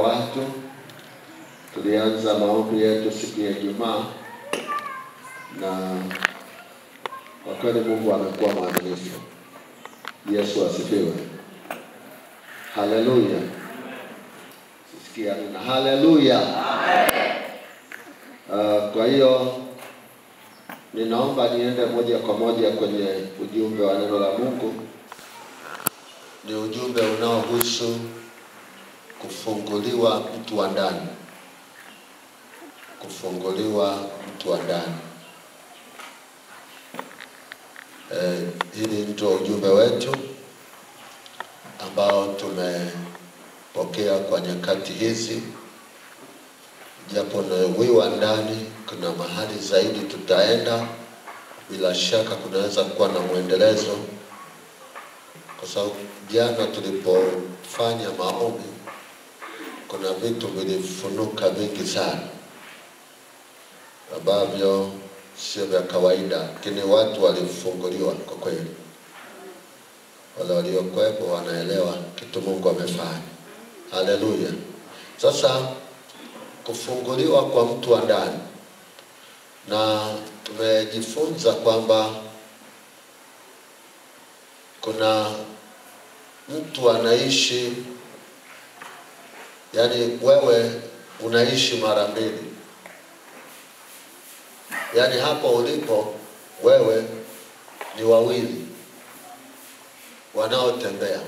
Watu tulianza maombi yetu siku ya Ijumaa, na kwa kweli Mungu amekuwa mwaminifu. Yesu asifiwe. Haleluya. Sisikia nina haleluya. Kwa hiyo ninaomba niende moja kwa moja kwenye ujumbe wa neno la Mungu. Ni ujumbe unaohusu kufunguliwa mtu wa ndani. Kufunguliwa mtu wa ndani. Hili ndio ujumbe wetu ambao tumepokea kwa nyakati hizi. Japo nawiwa ndani, kuna mahali zaidi tutaenda. Bila shaka kunaweza kuwa na muendelezo, kwa sababu jana tulipofanya maombi kuna vitu vilifunuka vingi sana ambavyo sio vya kawaida, lakini watu walifunguliwa kwa kweli. Wale waliokuwepo wanaelewa kitu Mungu amefanya. Haleluya. Sasa kufunguliwa kwa mtu wa ndani, na tumejifunza kwamba kuna mtu anaishi, yani wewe unaishi mara mbili. Yani hapo ulipo wewe ni wawili wanaotembea.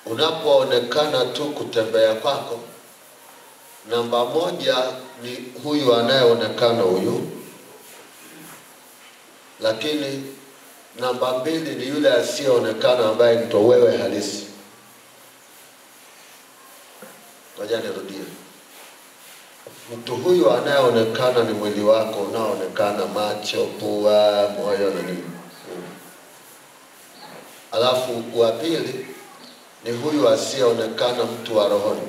Unapoonekana tu kutembea kwako, namba moja ni huyu anayeonekana huyu, lakini namba mbili ni yule asiyeonekana ambaye ndio wewe halisi. Ngoja nirudie. Mtu huyu anayeonekana ni mwili wako unaoonekana, macho, pua, moyo na nini. Alafu wa pili ni huyu asiyeonekana, mtu wa rohoni,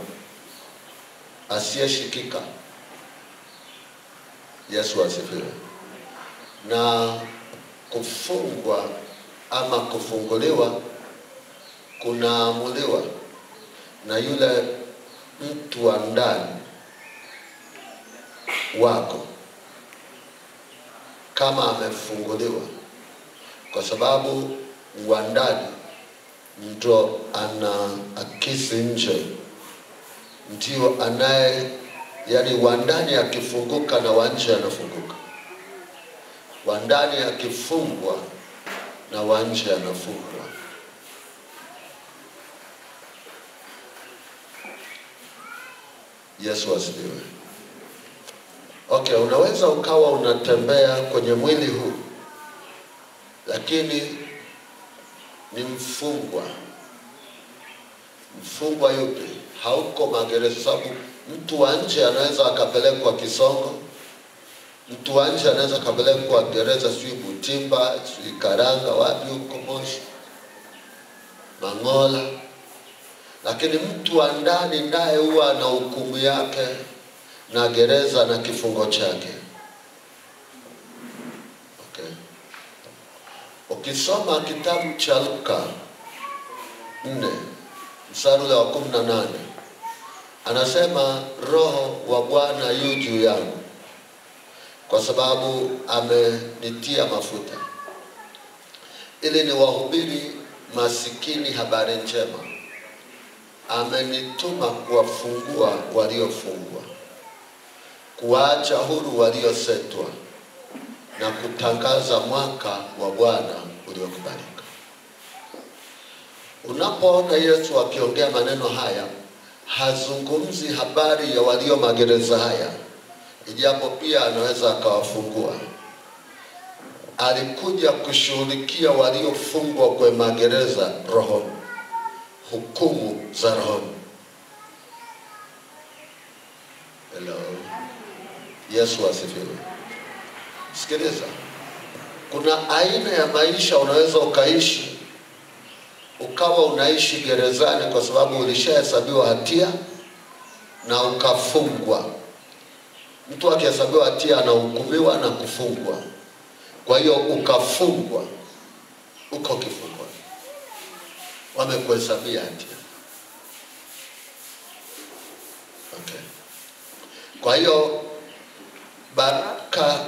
asiyeshikika. Yesu asifiwe. Na kufungwa ama kufunguliwa kunaamuliwa na yule mtu wa ndani wako, kama amefunguliwa, kwa sababu wa ndani ndio ana akisi nje, ndio anaye, yani wa ndani akifunguka na wa nje anafunguka. Wa ndani akifungwa na wa nje anafungwa. Yesu asifiwe. Okay, unaweza ukawa unatembea kwenye mwili huu, lakini ni mfungwa. Mfungwa yupi? Hauko magereza. Sababu mtu wa nje anaweza akapelekwa Kisongo, mtu wa nje anaweza akapelekwa gereza, sijui Butimba, sijui Karanga, wapi huko Moshi, Mangola. Lakini mtu wa ndani naye huwa na hukumu yake na gereza na kifungo chake. Okay. Ukisoma kitabu cha Luka 4 mstari wa 18, anasema Roho wa Bwana yu juu yangu, kwa sababu amenitia mafuta ili niwahubiri masikini habari njema. Amenituma kuwafungua waliofungwa, kuwaacha huru waliosetwa, na kutangaza mwaka wa Bwana uliokubalika. Unapoona Yesu akiongea maneno haya, hazungumzi habari ya walio magereza haya, ijapo pia anaweza akawafungua. Alikuja kushughulikia waliofungwa kwa magereza rohoni, hukumu za rohoni. Hello. Yesu asifiwe. Sikiliza. Kuna aina ya maisha unaweza ukaishi, ukawa unaishi gerezani kwa sababu ulishahesabiwa hatia na ukafungwa. Mtu akihesabiwa hatia anahukumiwa na kufungwa. Kwa hiyo ukafungwa, uko kifungwa, wamekuhesabia hatia. Okay. Kwa hiyo baraka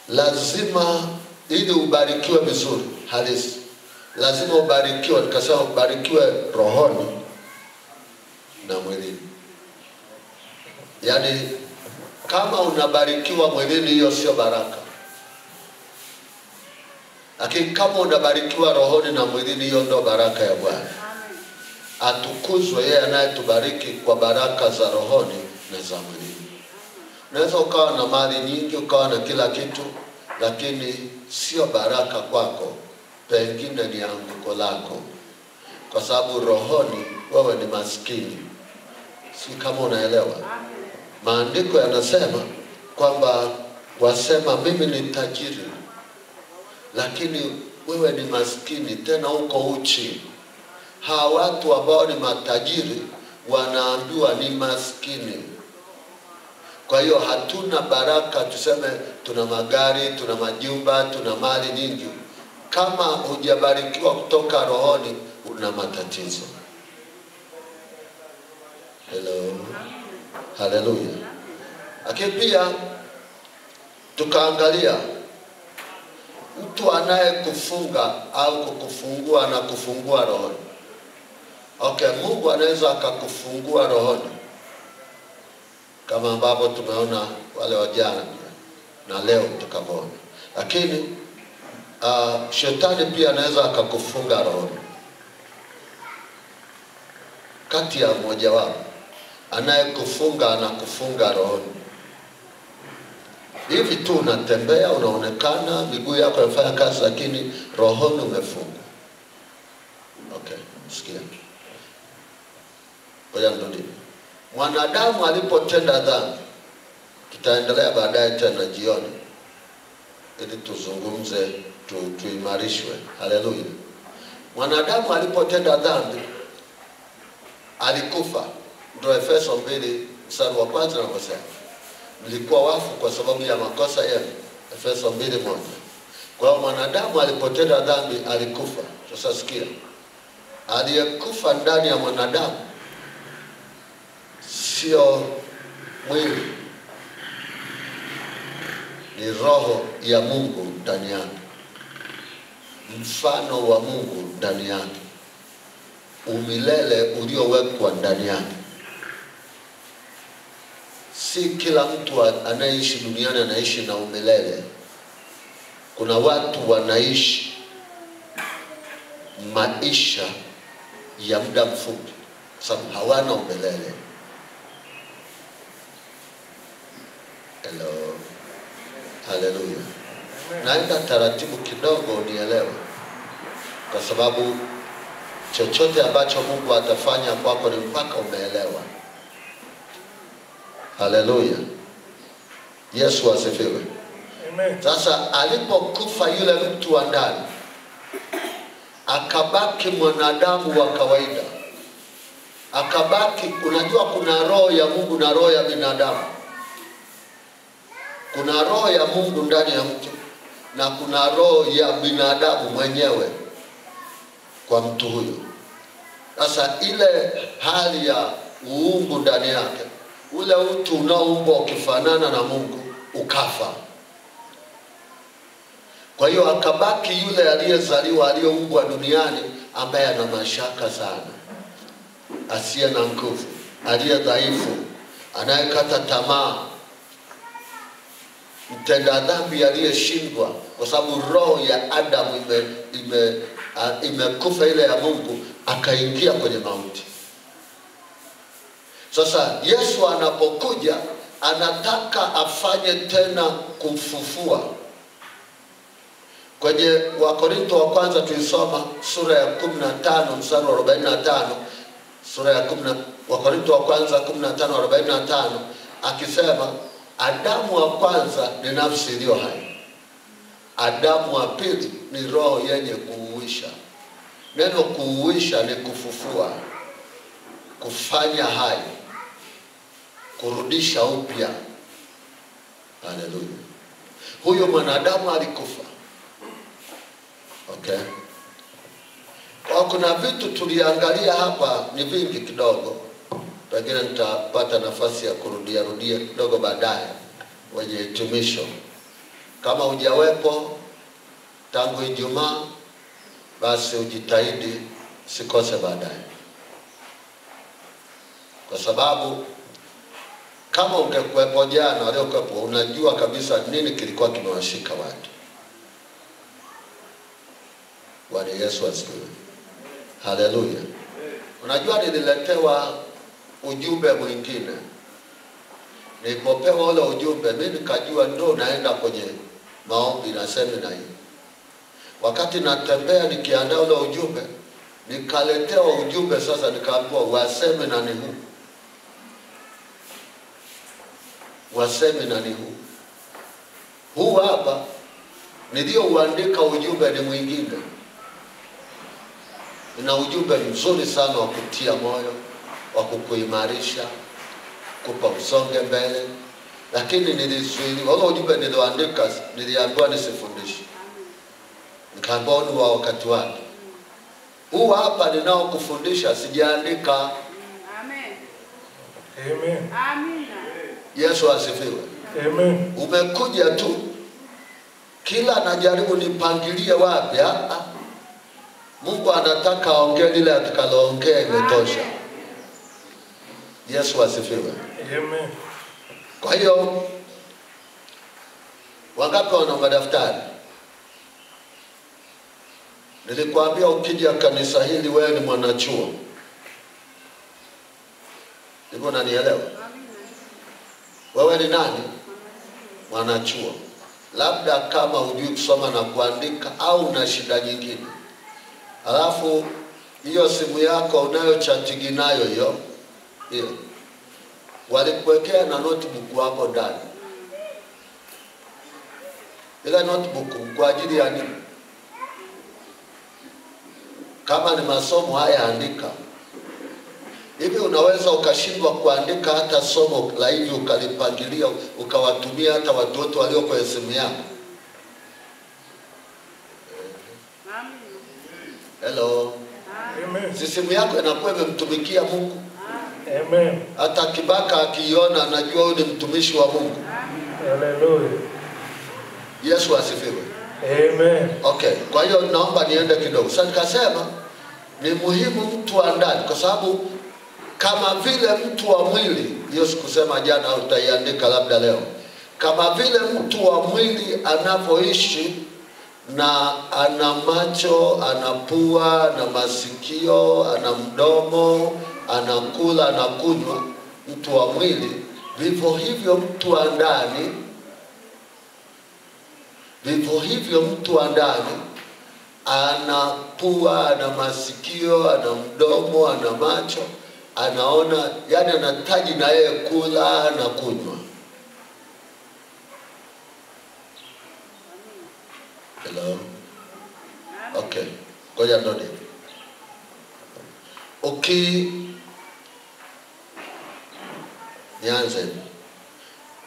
lazima, ili ubarikiwe vizuri halisi, lazima ubarikiwe, nikasema ubarikiwe rohoni na mwilini. Yaani kama unabarikiwa mwilini, hiyo sio baraka. Lakini kama unabarikiwa rohoni na mwilini, hiyo ndo baraka ya Bwana. Atukuzwe yeye anayetubariki kwa baraka za rohoni na za mwilini. Unaweza ukawa na mali nyingi, ukawa na kila kitu, lakini sio baraka kwako, pengine ni anguko lako, kwa sababu rohoni wewe ni maskini. Si kama unaelewa? Maandiko yanasema kwamba wasema mimi ni tajiri, lakini wewe ni maskini, tena uko uchi. Hawa watu ambao ni matajiri wanaambiwa ni maskini. Kwa hiyo hatuna baraka tuseme tuna magari, tuna majumba, tuna mali nyingi. Kama hujabarikiwa kutoka rohoni, una matatizo. Hello. Haleluya. Lakini pia tukaangalia mtu anayekufunga au kukufungua na kufungua rohoni. Okay, Mungu anaweza akakufungua rohoni, kama ambavyo tumeona wale wajana na leo tukaona. Lakini shetani pia anaweza akakufunga rohoni. Kati ya mmoja wao anayekufunga na kufunga rohoni. Hivi tu unatembea, unaonekana miguu yako inafanya kazi, lakini rohoni umefungwa. Okay, sikia. Ngoja nirudi. Mwanadamu alipotenda dhambi, tutaendelea baadaye tena jioni ili tuzungumze, tuimarishwe. Haleluya. Mwanadamu alipotenda dhambi alikufa. Ndio Efeso 2 mstari wa 1 unasema mlikuwa wafu kwa sababu ya makosa yenu. Efeso 2:1. Kwa hiyo mwanadamu alipotenda dhambi alikufa. Sasa sikia, aliyekufa ndani ya mwanadamu sio mwili, ni roho ya Mungu ndani yake, mfano wa Mungu ndani yake, umilele uliowekwa ndani yake. Si kila mtu anayeishi duniani anaishi na umilele. Kuna watu wanaishi maisha ya muda mfupi sababu hawana umilele. Hello. Haleluya. Naenda taratibu kidogo unielewe, kwa sababu chochote ambacho Mungu atafanya kwako ni mpaka umeelewa. Haleluya. Yesu asifiwe. Amen. Sasa alipokufa yule mtu wa ndani, akabaki mwanadamu wa kawaida. Akabaki, unajua kuna roho ya Mungu na roho ya binadamu. Kuna roho ya Mungu ndani ya mtu na kuna roho ya binadamu mwenyewe kwa mtu huyo. Sasa ile hali ya uungu ndani yake, ule mtu unaoumbwa ukifanana na Mungu ukafa. Kwa hiyo akabaki yule aliyezaliwa, aliyeumbwa duniani, ambaye ana mashaka sana, asiye na nguvu, aliye dhaifu, anayekata tamaa, mtenda dhambi aliyeshindwa, kwa sababu roho ya Adamu imekufa, ile ya Mungu akaingia kwenye mauti. Sasa Yesu anapokuja anataka afanye tena kumfufua. Kwenye Wakorintho wa kwanza tulisoma sura ya 15 mstari wa 45, sura ya 10 Wakorintho wa kwanza 15:45, akisema Adamu wa kwanza ni nafsi iliyo hai. Adamu wa pili ni roho yenye kuuisha. Neno kuuisha ni kufufua, kufanya hai, kurudisha upya. Haleluya. Huyo mwanadamu alikufa. Okay. Kwa kuna vitu tuliangalia hapa ni vingi kidogo. pengine nitapata nafasi ya kurudia kidogo baadaye kwenye hitimisho. Kama hujawepo tangu Ijumaa, basi ujitahidi sikose baadaye, kwa sababu kama ungekuwepo jana, waliokuwepo unajua kabisa nini kilikuwa kimewashika watu. Bwana Yesu asifiwe. Haleluya. Unajua nililetewa ujumbe mwingine. Nilipopewa ule ujumbe, mimi nikajua ndio naenda kwenye maombi na semina hii. Wakati natembea nikiandaa ule ujumbe, nikaletewa ujumbe sasa, nikaambiwa waseme nani huu. Waseme nani huu. Huu hapa ndio uandika ujumbe ni mwingine. Ina ujumbe mzuri sana wa kutia moyo, wa kukuimarisha, kupa usonge mbele. Lakini nilizuiliwa. Ule ujumbe nilioandika niliambiwa nisifundishe. Nikaambiwa ni wa wakati wake. Huu hapa ninao kufundisha sijaandika. Amen. Amen. Amina. Yesu asifiwe. Amen. Umekuja tu kila najaribu nipangilie wapi. Mungu anataka aongee lile atakaloongea imetosha. Yesu asifiwe. Amen. Kwa hiyo wangapi wana madaftari? Nilikwambia ukija kanisa hili wewe ni mwanachuo. Hivyo unanielewa? Wewe ni nani? Mwanachuo. Labda kama hujui kusoma na kuandika au una shida nyingine. Alafu hiyo simu yako unayochatigi nayo hiyo walikuwekea na notebook hapo ndani. Ile notebook kwa ajili ya nini? Kama ni masomo haya andika. Hivi unaweza ukashindwa kuandika hata somo la hivi ukalipangilia ukawatumia hata watoto walio kwa simu yako? Hello. Amen. Si simu yako inakuwa imemtumikia Mungu? Amen. Hata kibaka akiona anajua huyu ni mtumishi wa Mungu. Hallelujah. Yesu asifiwe. Amen. Okay, kwa hiyo naomba niende kidogo. Sasa nikasema ni muhimu mtu wa ndani, kwa sababu kama vile mtu wa mwili, hiyo sikusema jana au utaiandika labda leo. Kama vile mtu wa mwili anavyoishi na ana macho, ana pua, ana masikio, ana mdomo, anakula, anakunywa, mtu wa mwili, vivyo hivyo mtu wa ndani, vivyo hivyo mtu wa ndani ana pua, ana masikio, ana mdomo, ana macho, anaona, yani anahitaji na yeye kula na kunywa. Hello. Okay. Ngoja ndoni. Nianze.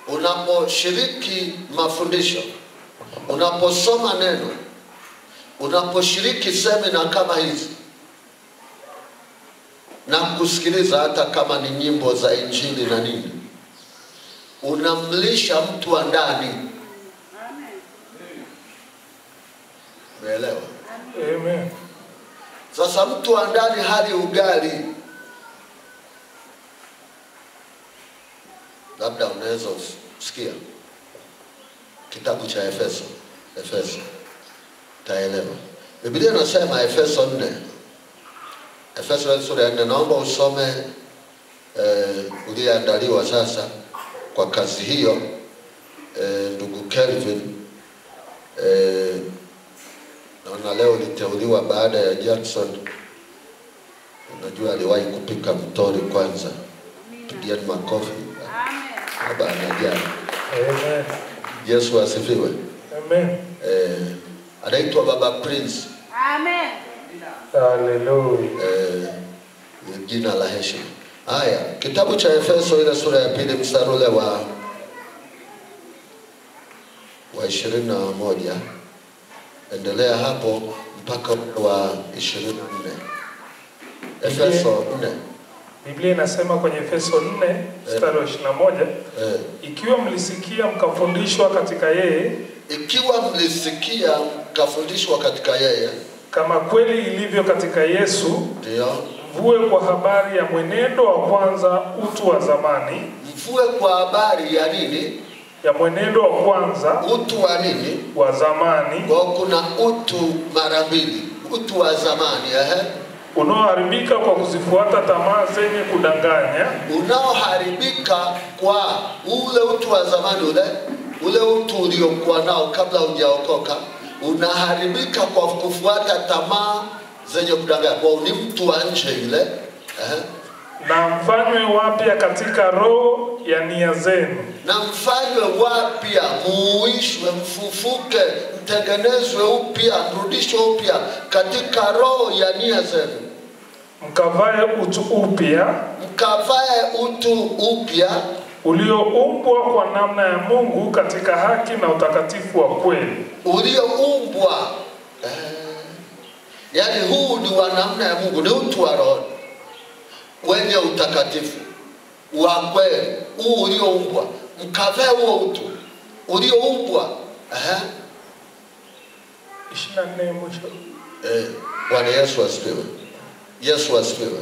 Unaposhiriki mafundisho, unaposoma neno, unaposhiriki semina kama hizi na kusikiliza hata kama ni nyimbo za injili na nini, unamlisha mtu wa ndani. Umeelewa? Amen. Sasa mtu wa ndani hali ugali, labda unaweza usikia kitabu cha Efeso. Taelewa. Biblia inasema Efeso 4. Efeso sura ya 4, naomba usome uliandaliwa sasa kwa kazi hiyo, ndugu Kelvin. Naona leo liteuliwa baada ya Jackson. Unajua aliwahi kupika mtori kwanza. Pigieni makofi. Baba anajali. Amen. Yesu asifiwe. Amen. Anaitwa Baba Prince. Amen. Hallelujah. Jina la heshima. Haya, kitabu cha Efeso ile sura ya 2 mstari ule wa 21. Endelea hapo mpaka wa 24. Efeso 4. Biblia inasema kwenye Efeso 4 mstari wa 21, ikiwa mlisikia mkafundishwa katika yeye, ikiwa mlisikia mkafundishwa katika yeye, kama kweli ilivyo katika Yesu, ndio mvue kwa habari ya mwenendo wa kwanza utu wa zamani. Mvue kwa habari ya nini? Ya mwenendo wa kwanza utu wa nini? Wa zamani. Kwa kuna utu mara mbili, utu wa zamani unaoharibika kwa kuzifuata tamaa zenye kudanganya. Unaoharibika kwa ule utu wa zamani, ule utu uliokuwa nao kabla hujaokoka, unaharibika kwa kufuata tamaa zenye kudanganya. Kwa ni mtu wa nje yule. Na mfanywe wapya katika roho ya nia zenu. Na mfanywe wapya, muishwe, mfufuke, mtengenezwe upya, mrudishwe upya katika roho ya nia zenu. Mkavae utu upya. Mkavae utu upya ulioumbwa kwa namna ya Mungu katika haki na utakatifu wa kweli. Ulioumbwa. Yani huu ni wa namna ya Mungu, ni utu wa roho wenye utakatifu wa kweli, huu ulioumbwa. Mkavae huo utu ulioumbwa. 24 mwisho. Bwana Yesu asifiwe. Yesu asifiwe.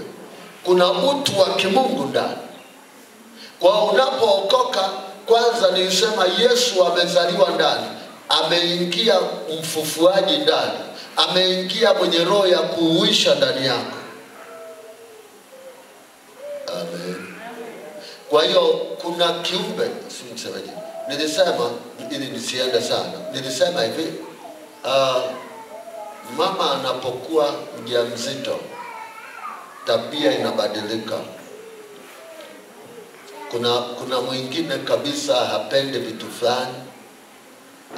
Kuna utu wa kimungu ndani. Kwa unapookoka, kwanza nilisema Yesu amezaliwa ndani, ameingia mfufuaji ndani, ameingia mwenye roho ya kuuisha ndani yako. Amen. Kwa hiyo kuna kiumbe, simsemaje? Nilisema ili nisiende sana. Nilisema hivi, mama anapokuwa mjamzito, tabia inabadilika. Kuna mwingine kabisa hapendi vitu fulani,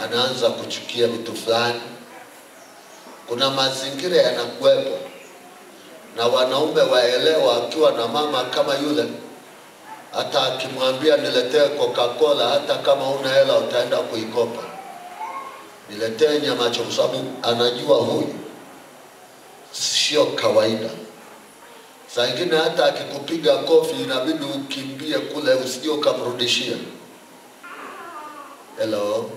anaanza kuchukia vitu fulani. Kuna mazingira yanakuwepo, na wanaume waelewa, akiwa na mama kama yule, hata akimwambia niletee Coca-Cola, hata kama una hela utaenda kuikopa, niletee nyama choma, kwa sababu anajua huyu sio kawaida. Saa ingine hata akikupiga kofi inabidi ukimbie kule, usije ukamrudishia. Hello.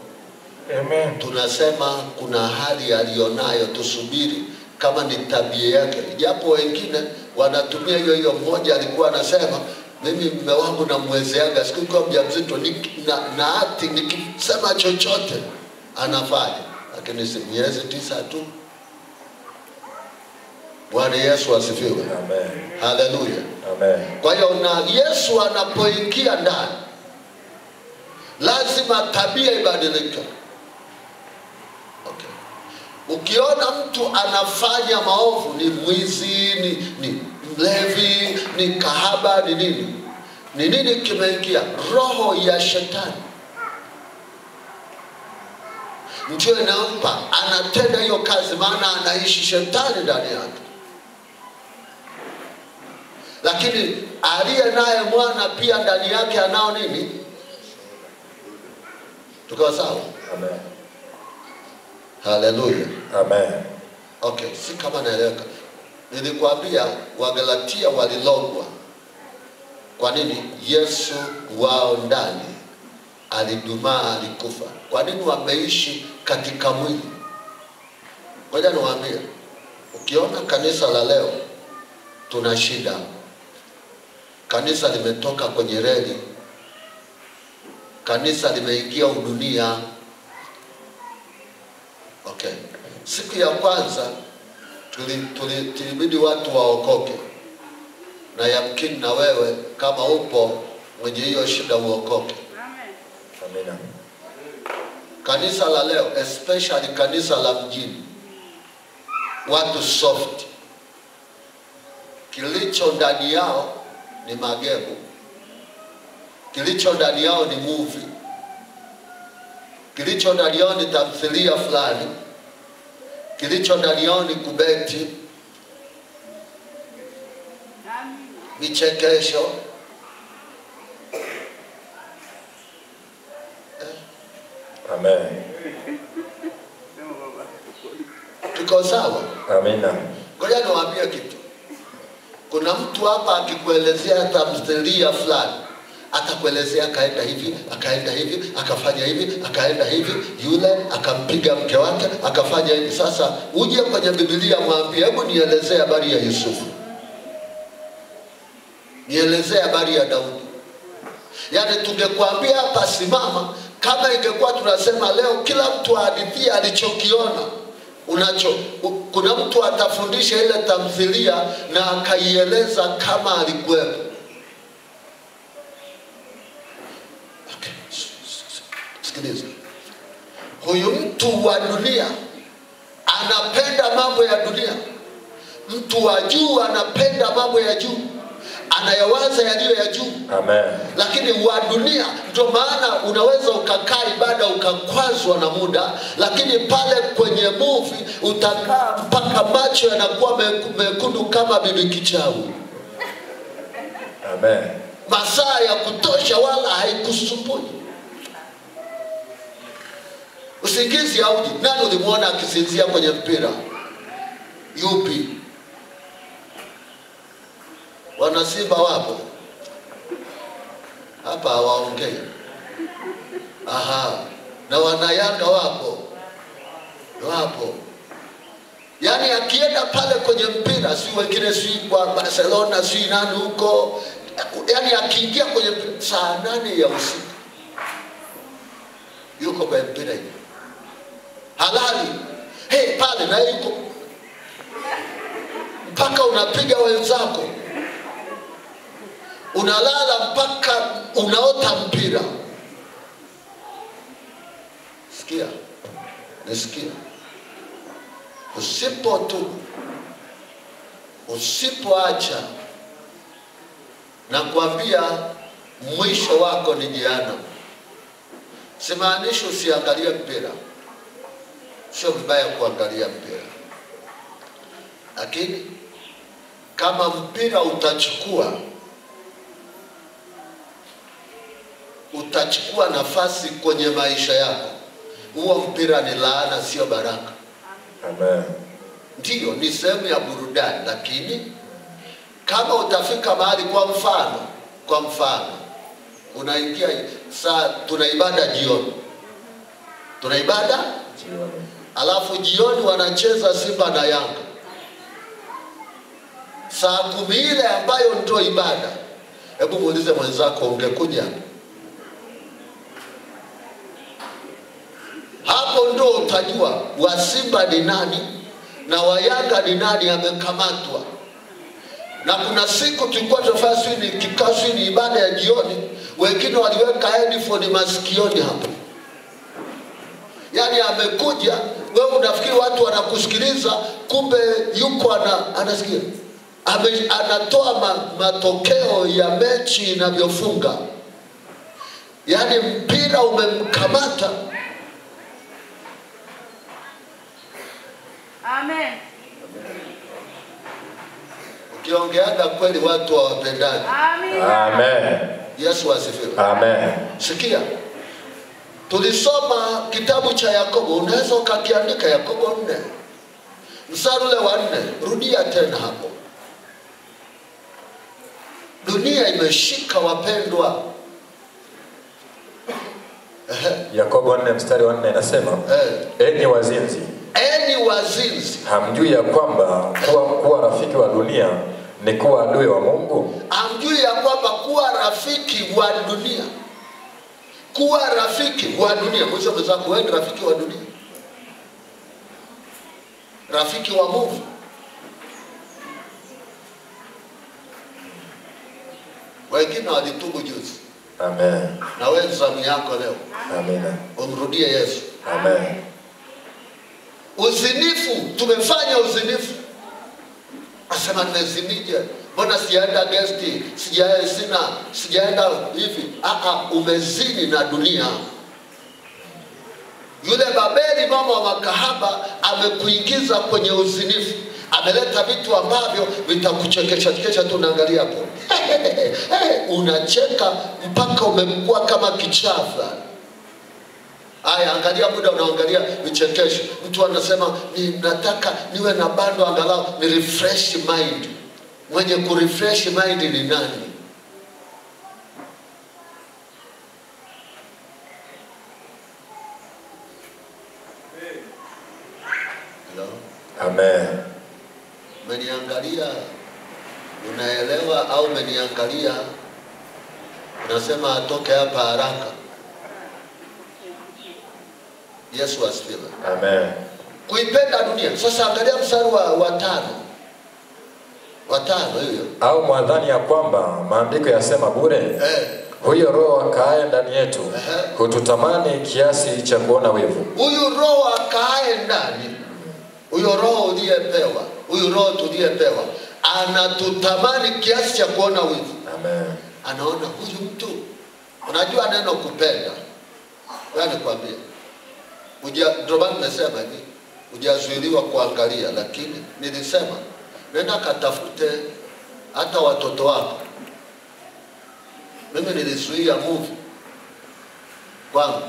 Amen. Tunasema kuna hali alionayo, tusubiri kama ni tabia yake. Japo wengine wanatumia hiyo. Mmoja alikuwa anasema, mimi mume wangu namwezeaga, siku kwa mjamzito na ati nikisema chochote anafanya, lakini si miezi 9 tu. Bwana Yesu asifiwe. Amen. Haleluya. Amen. Kwa hiyo na Yesu anapoingia ndani, lazima tabia ibadilike. Okay. Ukiona mtu anafanya maovu, ni mwizi, ni mlevi, ni kahaba, ni nini? Ni nini kimeingia? Roho ya shetani. Ndio inampa, anatenda hiyo kazi, maana anaishi shetani ndani yake. Lakini aliye naye mwana pia ndani yake anao nini? Tuko sawa? Amen. Haleluya. Amen. Okay, si kama naeleweka. Nilikwambia Wagalatia walilogwa. Kwa nini? Yesu wao ndani alidumaa, alikufa. Kwa nini? Wameishi katika mwili. Ngoja niwaambie, ukiona kanisa la leo, tuna shida. Kanisa limetoka kwenye reli. Kanisa limeingia udunia. Okay. Siku ya kwanza tulibidi watu waokoke. Na yamkini na wewe kama upo mwenye hiyo shida uokoke. Amen. Amen. Kanisa la leo, especially kanisa la mjini, watu soft. Kilicho ndani yao ni magego. Kilicho ndani yao ni movie. Kilicho ndani yao ni tamthilia fulani. Kilicho ndani yao ni kubeti, michekesho. Amen. Tuko sawa? Amen. Ngoja niwaambie kitu. Kuna mtu hapa akikuelezea tamthilia fulani, atakuelezea akaenda hivi, akaenda hivi, akafanya hivi, akaenda hivi, yule akampiga mke wake, akafanya hivi. Sasa uje kwenye Biblia mwambie, hebu nielezee habari ya Yusufu, nielezee habari ya Daudi. Yaani tungekwambia hapa simama, kama ingekuwa tunasema leo kila mtu ahadithia alichokiona. Kuna mtu atafundisha ile tamthilia na akaieleza kama alikuwepo. Okay. Sikiliza. Huyu mtu wa dunia anapenda mambo ya dunia. Mtu wa juu anapenda mambo ya juu, anayawaza yaliyo ya juu. Amen. Lakini wa dunia, ndio maana unaweza ukakaa ibada ukakwazwa na muda, lakini pale kwenye movie utakaa mpaka macho yanakuwa mekundu kama bibi kichawi. Amen. Masaa ya kutosha wala haikusumbui. Usingizi hauji. Nani ulimuona akisinzia kwenye mpira? Yupi? Wana Simba wapo hapa hawaongei. Aha. Na wana Yanga wapo. Yaani akienda pale kwenye mpira, si wengine si kwa Barcelona, si nani huko, yaani akiingia kwenye mpira saa 8 ya usiku yuko kwa mpira hiyo. Halali. Pale na yuko mpaka unapiga wenzako. Unalala mpaka unaota mpira. Sikia. Nisikia. Usipoacha na kuambia mwisho wako ni jehanamu. Simaanishi usiangalie mpira. Sio vibaya kuangalia mpira. Lakini kama mpira utachukua nafasi kwenye maisha yako, huo mpira ni laana, sio baraka. Amen. Ndiyo, ni sehemu ya burudani, lakini kama utafika mahali, kwa mfano unaingia saa tunaibada jioni. Alafu jioni wanacheza Simba na Yanga. Saa 10 ile ambayo ndio ibada. Hebu muulize mwenzako, ungekuja? Hapo ndio utajua wa Simba ni nani na wa Yanga ni nani amekamatwa. Na kuna siku tulikuwa tunafanya kikao ni ibada ya jioni, wengine waliweka headphone masikioni hapo. Yaani amekuja, wewe unafikiri watu wanakusikiliza, kumbe yuko anasikia. Anatoa matokeo ya mechi inavyofunga. Yaani mpira umemkamata. Amen. Ukiongeaga kweli watu hawapendani. Amen. Yesu asifiwe. Amen. Sikia. Tulisoma kitabu cha Yakobo, unaweza ukakiandika Yakobo 4. Mstari ule wa 4, rudia tena hapo. Dunia imeshika wapendwa. Yakobo 4 mstari wa 4 inasema, enyi wazinzi, hamjui ya kwamba kuwa rafiki wa dunia ni kuwa adui wa Mungu? Hamjui ya kwamba kuwa rafiki wa dunia, kuwa rafiki wa dunia. Mwenzako, wewe ni rafiki wa dunia? Rafiki wa Mungu? Wengine walitubu juzi. Amen. Na wewe zamu yako leo. Amen. Umrudie Yesu. Amen. Uzinifu, tumefanya uzinifu. Asema nimezinije? Mbona sijaenda guesti? Sijaenda hivi. Umezini na dunia. Yule Babeli mama wa makahaba amekuingiza kwenye uzinifu. Ameleta vitu ambavyo vitakuchekesha tu, unaangalia hapo. Unacheka mpaka umekuwa kama kichafa. Aya, angalia muda unaangalia vichekesho. Mtu anasema nataka niwe na bando angalau ni refresh mind. Mwenye kurefresh mind ni nani? Hello? Amen. Umeniangalia, unaelewa au umeniangalia unasema atoke hapa haraka? Yesu asifiwe. Amen. Kuipenda dunia. Sasa angalia mstari wa 5. Wa 5 hiyo. Au mwadhani ya kwamba maandiko yasema bure? Huyo Roho akaaye ndani yetu hututamani kiasi cha kuona wivu. Huyu Roho akaaye ndani, huyo Roho uliyepewa, huyu Roho tuliyepewa anatutamani kiasi cha kuona wivu. Amen. Anaona huyu mtu, unajua neno kupenda. Wewe nikwambie, ndio maana nimesema hivi, hujazuiliwa kuangalia, lakini nilisema nenda katafute hata watoto wako. Mimi nilizuia movie kwangu,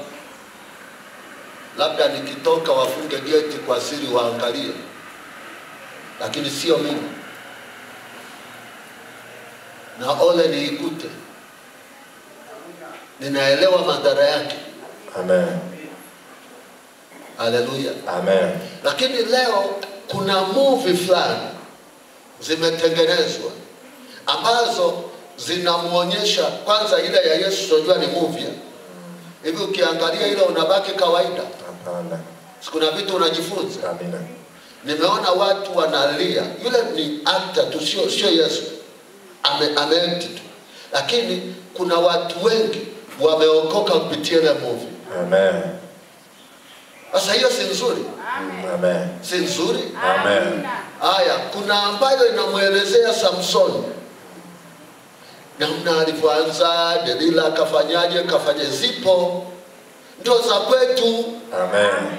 labda nikitoka wafunge geti kwa siri waangalie, lakini sio mimi. Na ole niikute, ninaelewa madhara yake. Amen. Haleluya. Amen. Lakini leo kuna movie fulani zimetengenezwa ambazo zinamuonyesha, kwanza ile ya Yesu tunajua ni movie. Hivi ukiangalia ile unabaki kawaida. Hapana. Kuna vitu unajifunza. Amina. Nimeona watu wanalia. Yule ni actor tu, sio Yesu. Ameact tu. Lakini kuna watu wengi wameokoka kupitia ile movie. Amen. Sasa hiyo si nzuri? Amen. Si nzuri? Amen. Haya, kuna ambayo inamuelezea Samson. Namna alivyoanza, Delila kafanyaje, zipo. Ndio za kwetu. Amen.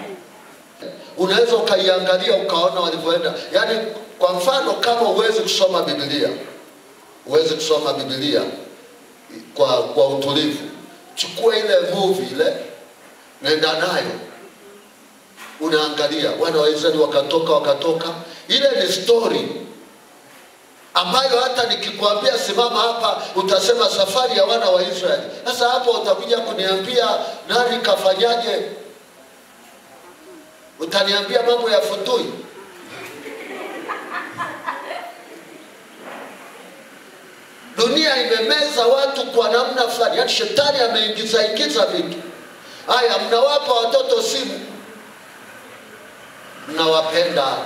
Unaweza ukaiangalia ukaona walivyoenda. Yaani kwa mfano kama uweze kusoma Biblia. Uweze kusoma Biblia kwa utulivu. Chukua ile movie ile, nenda nayo. Unaangalia wana wa Israeli wakatoka. Ile ni story ambayo hata nikikwambia simama hapa utasema safari ya wana wa Israeli. Sasa hapo utakuja kuniambia nani kafanyaje? Utaniambia mambo ya futui. Dunia imemeza watu kwa namna fulani. Yaani shetani ameingiza vitu. Haya, mnawapa watoto simu. Mnawapenda.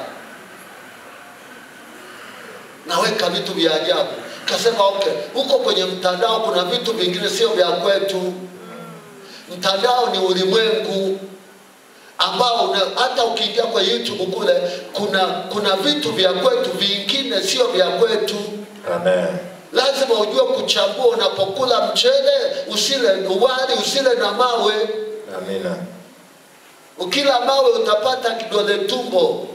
Naweka vitu vya ajabu. Kasema okay, huko kwenye mtandao kuna vitu vingine sio vya kwetu. Mtandao ni ulimwengu ambao hata ukiingia kwa YouTube kule kuna vitu vya kwetu vingine sio vya kwetu. Amen. Lazima ujue kuchagua unapokula mchele, usile wali, usile na mawe. Amina. Ukila mawe utapata kidole tumbo.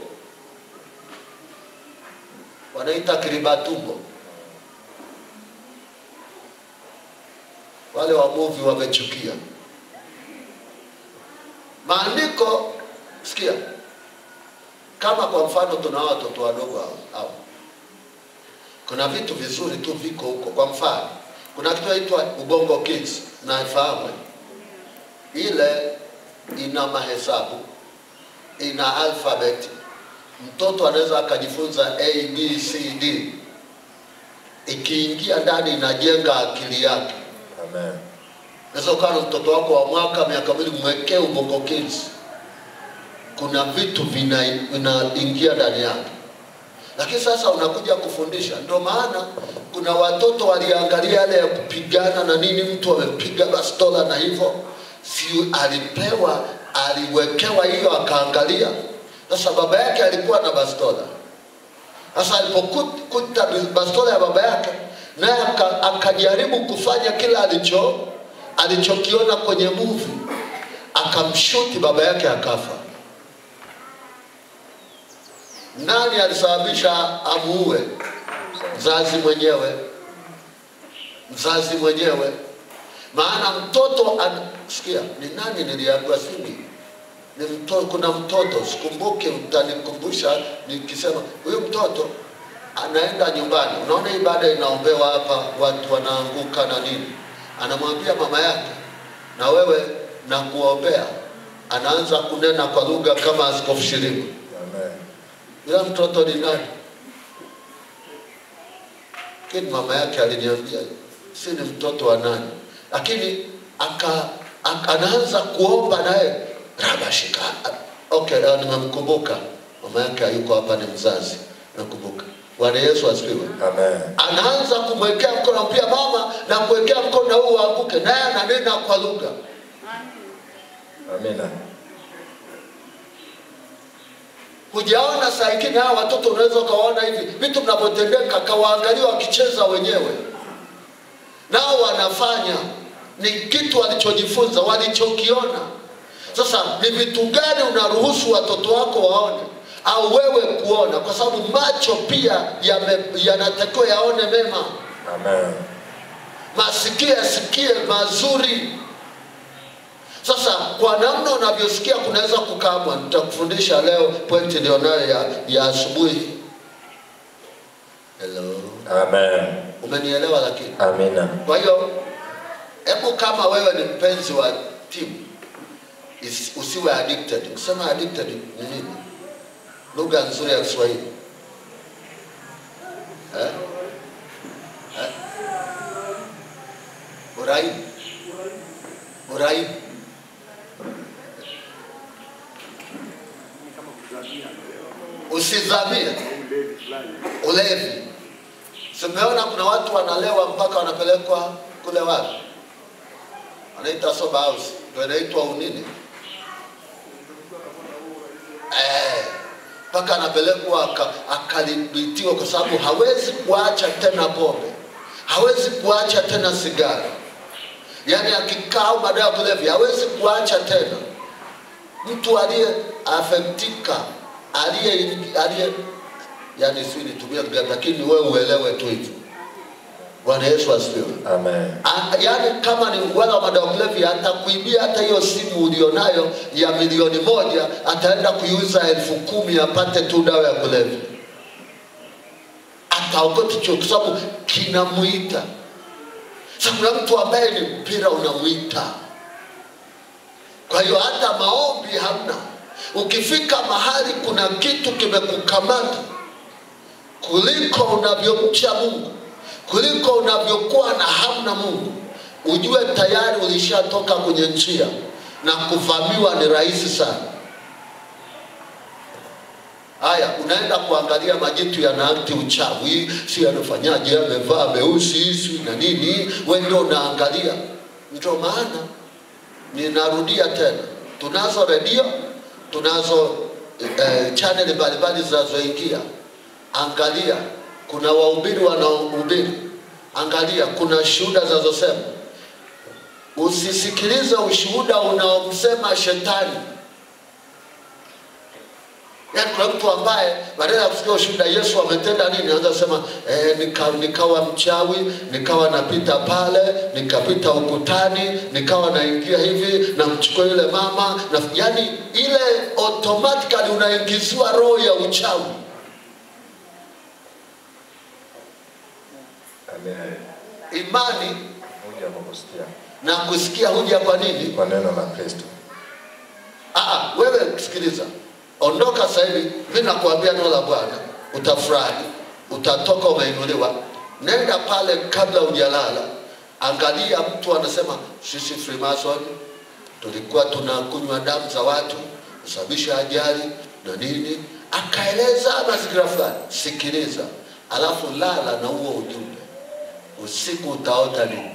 Wanaita kiriba tumbo. Wale wa movie wamechukia. Maandiko, sikia. Kama kwa mfano tuna watoto wadogo hao. Kuna vitu vizuri tu viko huko. Kwa mfano, kuna kitu inaitwa Ubongo Kids, naifahamu. Ile ina mahesabu, ina alphabet. Mtoto anaweza akajifunza A, B, C, D. Ikiingia ndani inajenga akili yake. Amen. Sasa kama mtoto wako wa mwaka miaka 2 mwekee Ubongo Kids. Kuna vitu vinaingia ndani yake. Lakini sasa unakuja kufundisha. Ndio maana kuna watoto waliangalia yale ya kupigana na nini, mtu amepiga bastola na hivyo. Si aliwekewa hiyo akaangalia. Sasa baba yake alikuwa na bastola. Sasa alipokuta bastola ya baba yake, naye akajaribu kufanya kila alichokiona kwenye movie. Akamshuti baba yake akafa. Nani alisababisha amuue? Mzazi mwenyewe. Maana mtoto sikia, ni nani niliambiwa sini? Ni mtoto, kuna mtoto sikumbuke, utanikumbusha nikisema huyu mtoto anaenda nyumbani. Unaona ibada inaombewa hapa, watu wanaanguka na nini. Anamwambia mama yake, na wewe na kuombea. Anaanza kunena kwa lugha kama Askofu Shirima. Amen. Yule mtoto ni nani? Kini mama yake aliniambia, si ni mtoto wa nani? Lakini anaanza kuomba naye, Rabashika. Okay, nimemkumbuka. Mama yake hayuko hapa, ni mzazi. Nakumbuka. Bwana Yesu asifiwe. Amen. Anaanza kumwekea mkono, pia mama na kuwekea mkono huu uanguke, naye ananena kwa lugha. Amina. Hujaona saa ingine hawa watoto unaweza kawaona hivi vitu mnapotendeka, kawaangalia wakicheza wenyewe. Nao wanafanya ni kitu walichojifunza, walichokiona. Sasa ni vitu gani unaruhusu watoto wako waone au wewe kuona? Kwa sababu macho pia yanatakiwa yaone mema. Amen. Masikio yasikie mazuri. Sasa kwa namna unavyosikia kunaweza kukamwa. Nitakufundisha leo pointi nilionayo ya asubuhi. Hello. Amen. Umenielewa lakini? Amina. Kwa hiyo hebu kama wewe ni mpenzi wa timu, usiwe addicted. Kusema addicted ni nini? Lugha nzuri ya Kiswahili. Uraibu. Usidhamie. Ulevi. Simeona kuna watu wanalewa mpaka wanapelekwa kule wapi? Anaita sober house. Ndio inaitwa unini? Mpaka anapelekwa akalibitiwa kwa sababu hawezi kuacha tena pombe. Hawezi kuacha tena sigara. Yaani akikaa madawa kulevya hawezi kuacha tena. Mtu aliye affectika, yani si nitumia lugha lakini wewe uelewe tu hivyo. Bwana Yesu asifiwe. Amen. Yaani kama ni wala madawa kulevya atakuibia hata hiyo simu ulionayo ya milioni 1, ataenda kuiuza 10,000 apate tu dawa ya kulevya. Ataokote cho kwa sababu kinamuita. Sasa kuna mtu ambaye ni mpira unamuita. Kwa hiyo hata maombi hamna. Ukifika mahali kuna kitu kimekukamata, kuliko unavyomcha Mungu, kuliko unavyokuwa na hamu na Mungu, ujue tayari ulishatoka kwenye njia na kuvamiwa ni rahisi sana. Haya, unaenda kuangalia majitu yanaakti uchawi, si yanafanyaje, yamevaa meusi si na nini, wewe ndio unaangalia. Ndio maana ninarudia tena, tunazo redio, tunazo channel mbalimbali zinazoingia. Angalia, kuna wahubiri wanaohubiri. Angalia, kuna shuhuda zinazosema. Usisikilize ushuhuda unaomsema shetani. Yaani kuna mtu ambaye badala ya kusikia ushuhuda Yesu ametenda nini, anaanza kusema nikawa mchawi, nikawa napita pale, nikapita ukutani, nikawa naingia hivi na mchukua yule mama na yani ile automatically unaingizwa roho ya uchawi. Amen. Imani Huja kwa kusikia. na kusikia huja kwa nini? Kwa neno la Kristo. Wewe sikiliza. Ondoka sasa hivi, mimi nakuambia neno la Bwana, utafurahi, utatoka umeinuliwa. Nenda pale kabla hujalala. Angalia mtu anasema sisi Freemason tulikuwa tunakunywa damu za watu, kusababisha ajali na nini, akaeleza mazingira fulani. Sikiliza, alafu lala na huo ujumbe. Usiku utaota nini?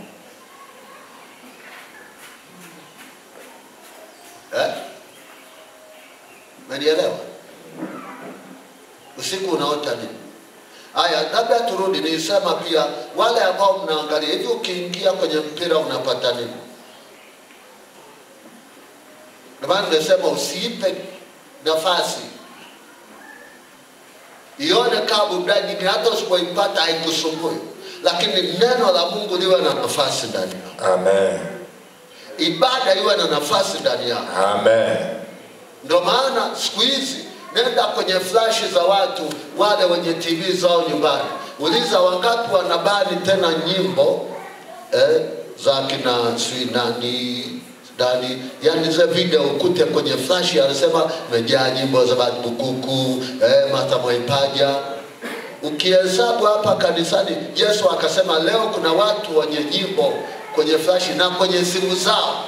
Manielewa? Usiku unaota nini? Haya, labda turudi nilisema pia wale ambao mnaangalia hivi, ukiingia kwenye mpira unapata nini? Ndio maana nimesema usiipe nafasi. Ione kama burudani, hata usipoipata haikusumbui. Lakini neno la Mungu liwe na nafasi ndani. Amen. Ibada iwe na nafasi ndani yako. Amen. Ndio maana siku hizi Nenda kwenye flash za watu wale wenye TV zao nyumbani. Uliza wangapi wanabani tena nyimbo za kina Swinani ndani, yani zile video ukute kwenye flash anasema mejaa nyimbo za Bukuku, Martha Mwaipaja. Ukihesabu hapa kanisani, Yesu akasema leo kuna watu wenye nyimbo kwenye flash na kwenye simu zao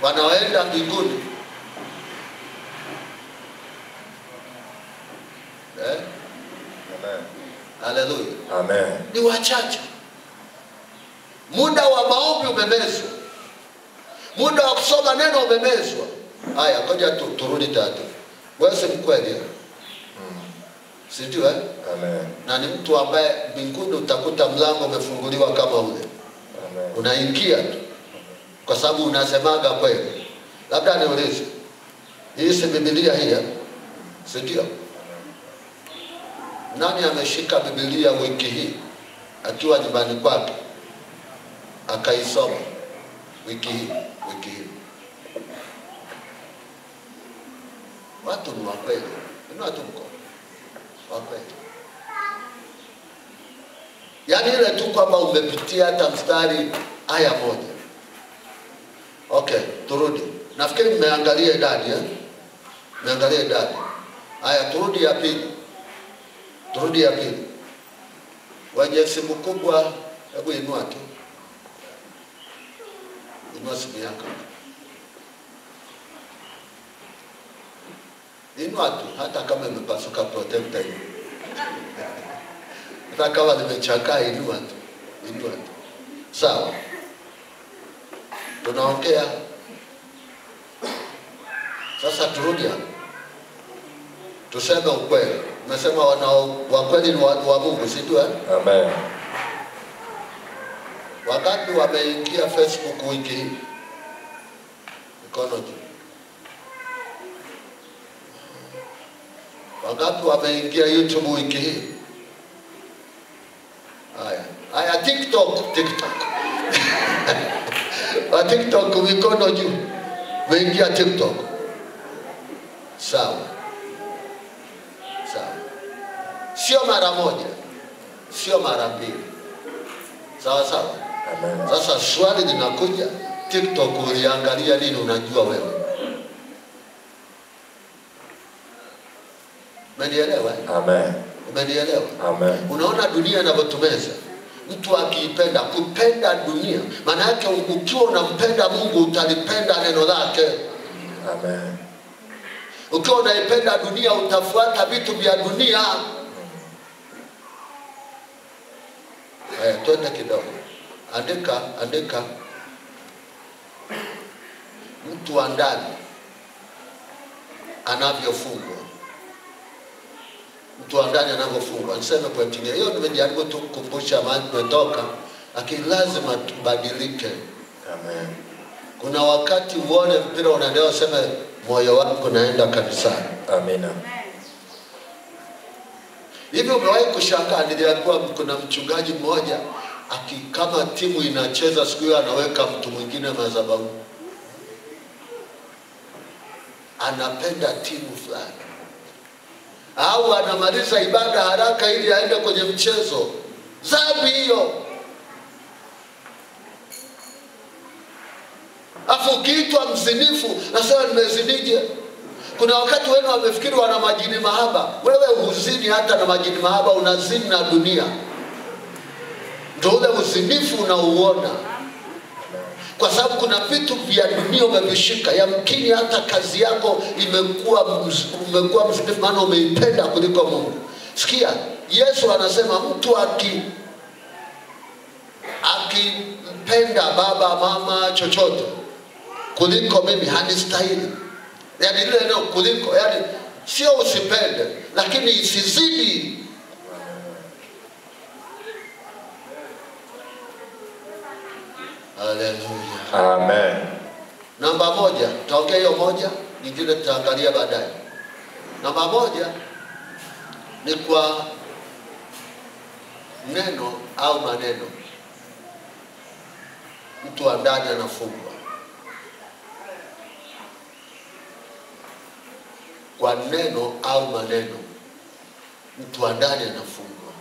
wanaoenda mbinguni. Amen. Haleluya. Amen. Ni wachache. Muda wa maombi umemezwa. Muda wa kusoma neno umemezwa. Haya, ngoja turudi tatu. Wewe si mkweli? Si ndio? Amen. Na ni mtu ambaye mbinguni utakuta mlango umefunguliwa kama ule. Amen. Unaingia tu. Kwa sababu unasemaga kweli. Labda niulize. Hii si Biblia hii? Si ndio? Nani ameshika Biblia wiki hii akiwa nyumbani kwake akaisoma wiki hii? Watu ni wakweli. Ni watu mko wakweli. Yaani ile tu kwamba umepitia hata mstari aya moja. Okay, turudi. Nafikiri mmeangalia idadi Mmeangalia idadi. Haya, turudi ya pili. Wenye simu kubwa, hebu inua tu. Inua simu yako. Inua tu, hata kama imepasuka protector hiyo. Hata kama limechakaa, inua tu. Sawa. Tunaongea. Sasa turudi hapa. Tuseme ukweli. Umesema wa kweli ni watu wa Mungu, si ndio? Amen. Wakati wameingia Facebook wiki hii, mikono juu. Wakati wameingia YouTube wiki hii. Haya TikTok. Wa TikTok mikono juu. Wameingia TikTok. Sawa. Sio mara moja, sio mara mbili. Sawa. Amen. Sasa swali linakuja, TikTok uliangalia nini unajua wewe? Umenielewa? Amen. Umenielewa? Amen. Unaona dunia inavyotumeza. Mtu akiipenda, kupenda dunia, maana yake ukiwa unampenda Mungu utalipenda neno lake. Amen. Ukiwa unaipenda dunia utafuata vitu vya dunia. Twende kidogo. Andika. Mtu wa ndani anavyofungwa. Niseme kwa tingine. Hiyo nimejaribu tu kukumbusha mahali tumetoka, lakini lazima tubadilike. Amen. Kuna wakati uone mpira unaendelea, useme moyo wako naenda kanisani. Amina. Hivi umewahi kushangaa, nilikuwa kuna mchungaji mmoja kama timu inacheza siku hiyo anaweka mtu mwingine madhabahu. Anapenda timu fulani. Au anamaliza ibada haraka ili aende kwenye mchezo. Dhambi hiyo. Afu ukiitwa mzinifu, nasema nimezinije? Kuna wakati wenu wamefikiri wana majini mahaba. Wewe huzini hata na majini mahaba, unazini na dunia. Ndio ule uzinifu unauona. Kwa sababu kuna vitu vya dunia umevishika. Yamkini hata kazi yako umekuwa mzinifu, maana umeipenda kuliko Mungu. Sikia, Yesu anasema mtu akimpenda baba, mama, chochote kuliko mimi hanistahili. Yaani ile neno kuliko, yaani sio usipende, lakini isizidi. Haleluya. Amen. Namba 1, tutaongea hiyo moja, nyingine tutaangalia baadaye. Namba 1 ni kwa neno au maneno. Mtu wa ndani anafungwa. kwa neno au maneno, mtu wa ndani anafungwa.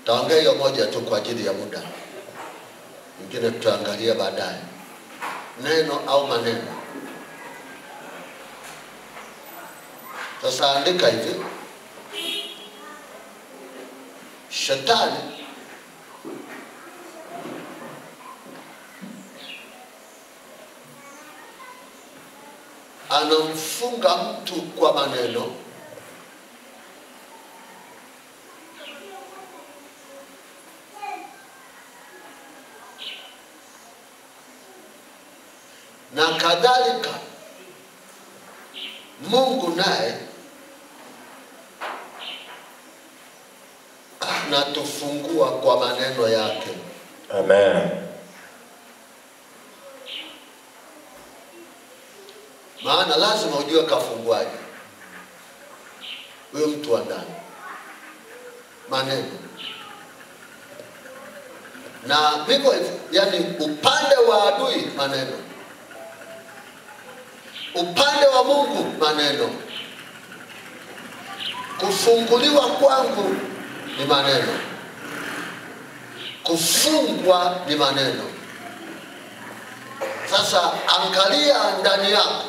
Taongea hiyo moja tu kwa ajili ya muda, mwingine tutaangalia baadaye. Neno au maneno. Sasa andika hivi: Shetani anamfunga mtu kwa maneno, na kadhalika Mungu naye anatufungua kwa maneno yake. Amen. Maana lazima ujue kafunguaje huyo mtu wa ndani. Maneno. Na vivyo hivyo, yani upande wa adui maneno, upande wa Mungu maneno. Kufunguliwa kwangu ni maneno, kufungwa ni maneno. Sasa angalia ndani yako.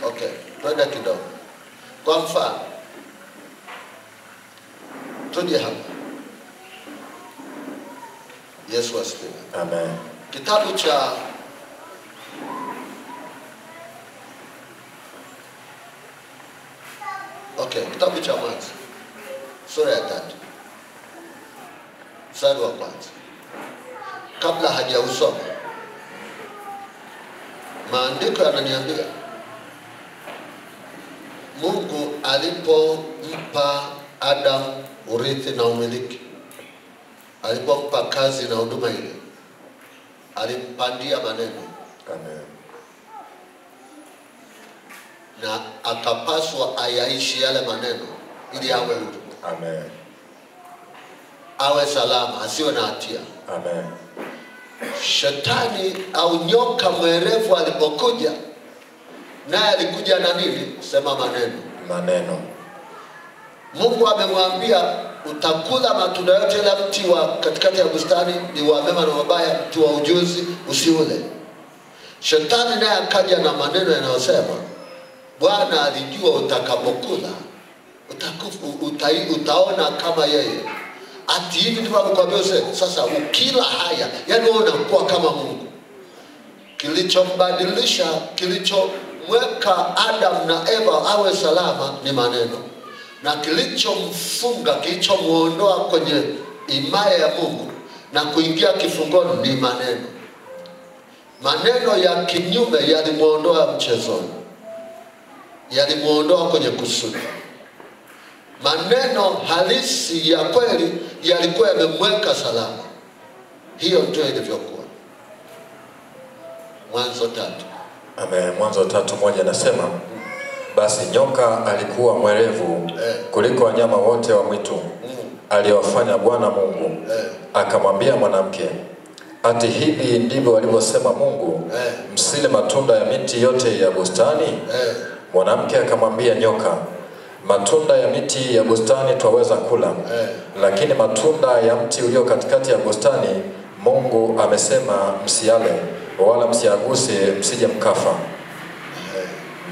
Okay, twende kidogo. Kwa mfano, tuje hapa. Yesu asifiwe. Amen. Kitabu cha kitabu cha Mwanzo sura ya 3 mstari wa 1. Kabla hajausoma, maandiko yananiambia Mungu alipompa Adam urithi na umiliki, alipompa kazi na huduma ile, alimpandia maneno. Amen. Na akapaswa ayaishi yale maneno ili awe huru. Amen. Awe salama, asiwe na hatia. Amen. Shetani au nyoka mwerevu alipokuja, naye alikuja na nini? Sema maneno. Maneno. Mungu amemwambia utakula matunda yote ya mti wa katikati ya bustani, ni wa mema na mabaya, mti wa ujuzi usiule. Shetani naye akaja na maneno yanayosema Bwana alijua utakapokula utaona kama yeye. Ati hivi ndivyo alikwambia sasa ukila haya, yani wewe unakuwa kama Mungu. Kilichombadilisha, kilichomweka Adam na Eva awe salama ni maneno. Na kilichomfunga, kilichomuondoa kwenye imaya ya Mungu na kuingia kifungoni ni maneno. Maneno ya kinyume yalimuondoa mchezoni, yalimuondoa kwenye kusudi. Maneno halisi ya kweli yalikuwa yamemweka salama. Hiyo ndio ilivyokuwa. Mwanzo 3. Amen. Mwanzo 3:1 anasema, basi nyoka alikuwa mwerevu kuliko wanyama wote wa mwitu aliowafanya Bwana Mungu. Akamwambia mwanamke, ati hivi ndivyo walivyosema Mungu, msile matunda ya miti yote ya bustani? Mwanamke akamwambia nyoka, matunda ya miti ya bustani twaweza kula, lakini matunda ya mti ulio katikati ya bustani Mungu amesema msiale wala msiaguse, msije mkafa.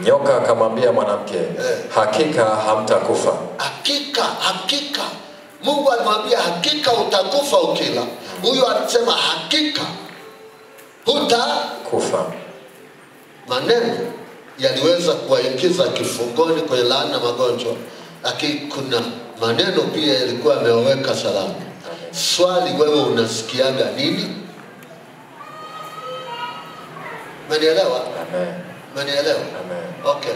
Nyoka akamwambia mwanamke, hakika hamtakufa. Hakika. Mungu alimwambia hakika utakufa ukila. Huyu anasema hakika hutakufa. Maneno yaliweza kuwaingiza kifungoni kwenye laana na magonjwa, lakini kuna maneno pia yalikuwa yameweka salama. Swali, wewe unasikiaga nini? Umenielewa? Amen. Umenielewa? Amen. Okay.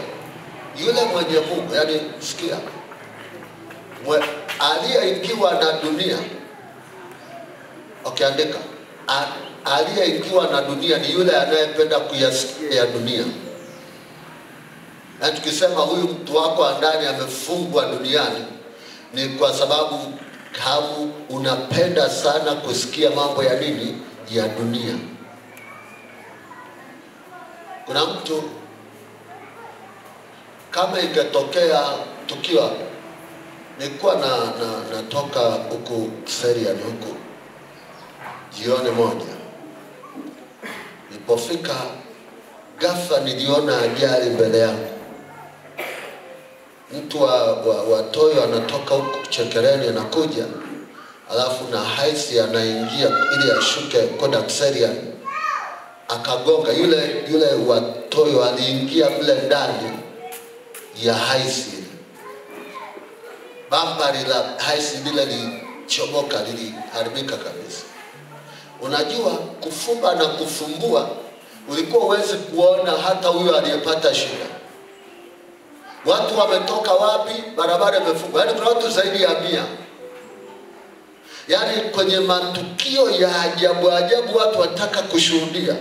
Yule mwenye Mungu, yani sikia, aliyeingiwa na dunia. Okay, andika. Aliyeingiwa na dunia ni yule anayependa kuyasikia ya dunia. Na tukisema huyu mtu wako ndani amefungwa duniani, ni kwa sababu kama unapenda sana kusikia mambo ya nini? Ya dunia. Kuna mtu kama ikatokea tukiwa nilikuwa natoka huku Serian huku jioni moja, nilipofika ghafla niliona ajali mbele yangu. Mtu wa Toyo anatoka huku Chekereni anakuja, alafu na haisi anaingia ili ashuke kwenda Serian, akagonga. Yule wa Toyo aliingia mle ndani ya haisi. Bambari la haisi lile lichomoka, liliharibika kabisa. Unajua kufumba na kufumbua, ulikuwa uwezi kuona hata huyo aliyepata shida. Watu wametoka wapi, barabara imefungwa. Yaani kuna watu zaidi ya 100. Yaani kwenye matukio ya ajabu ajabu watu wataka kushuhudia.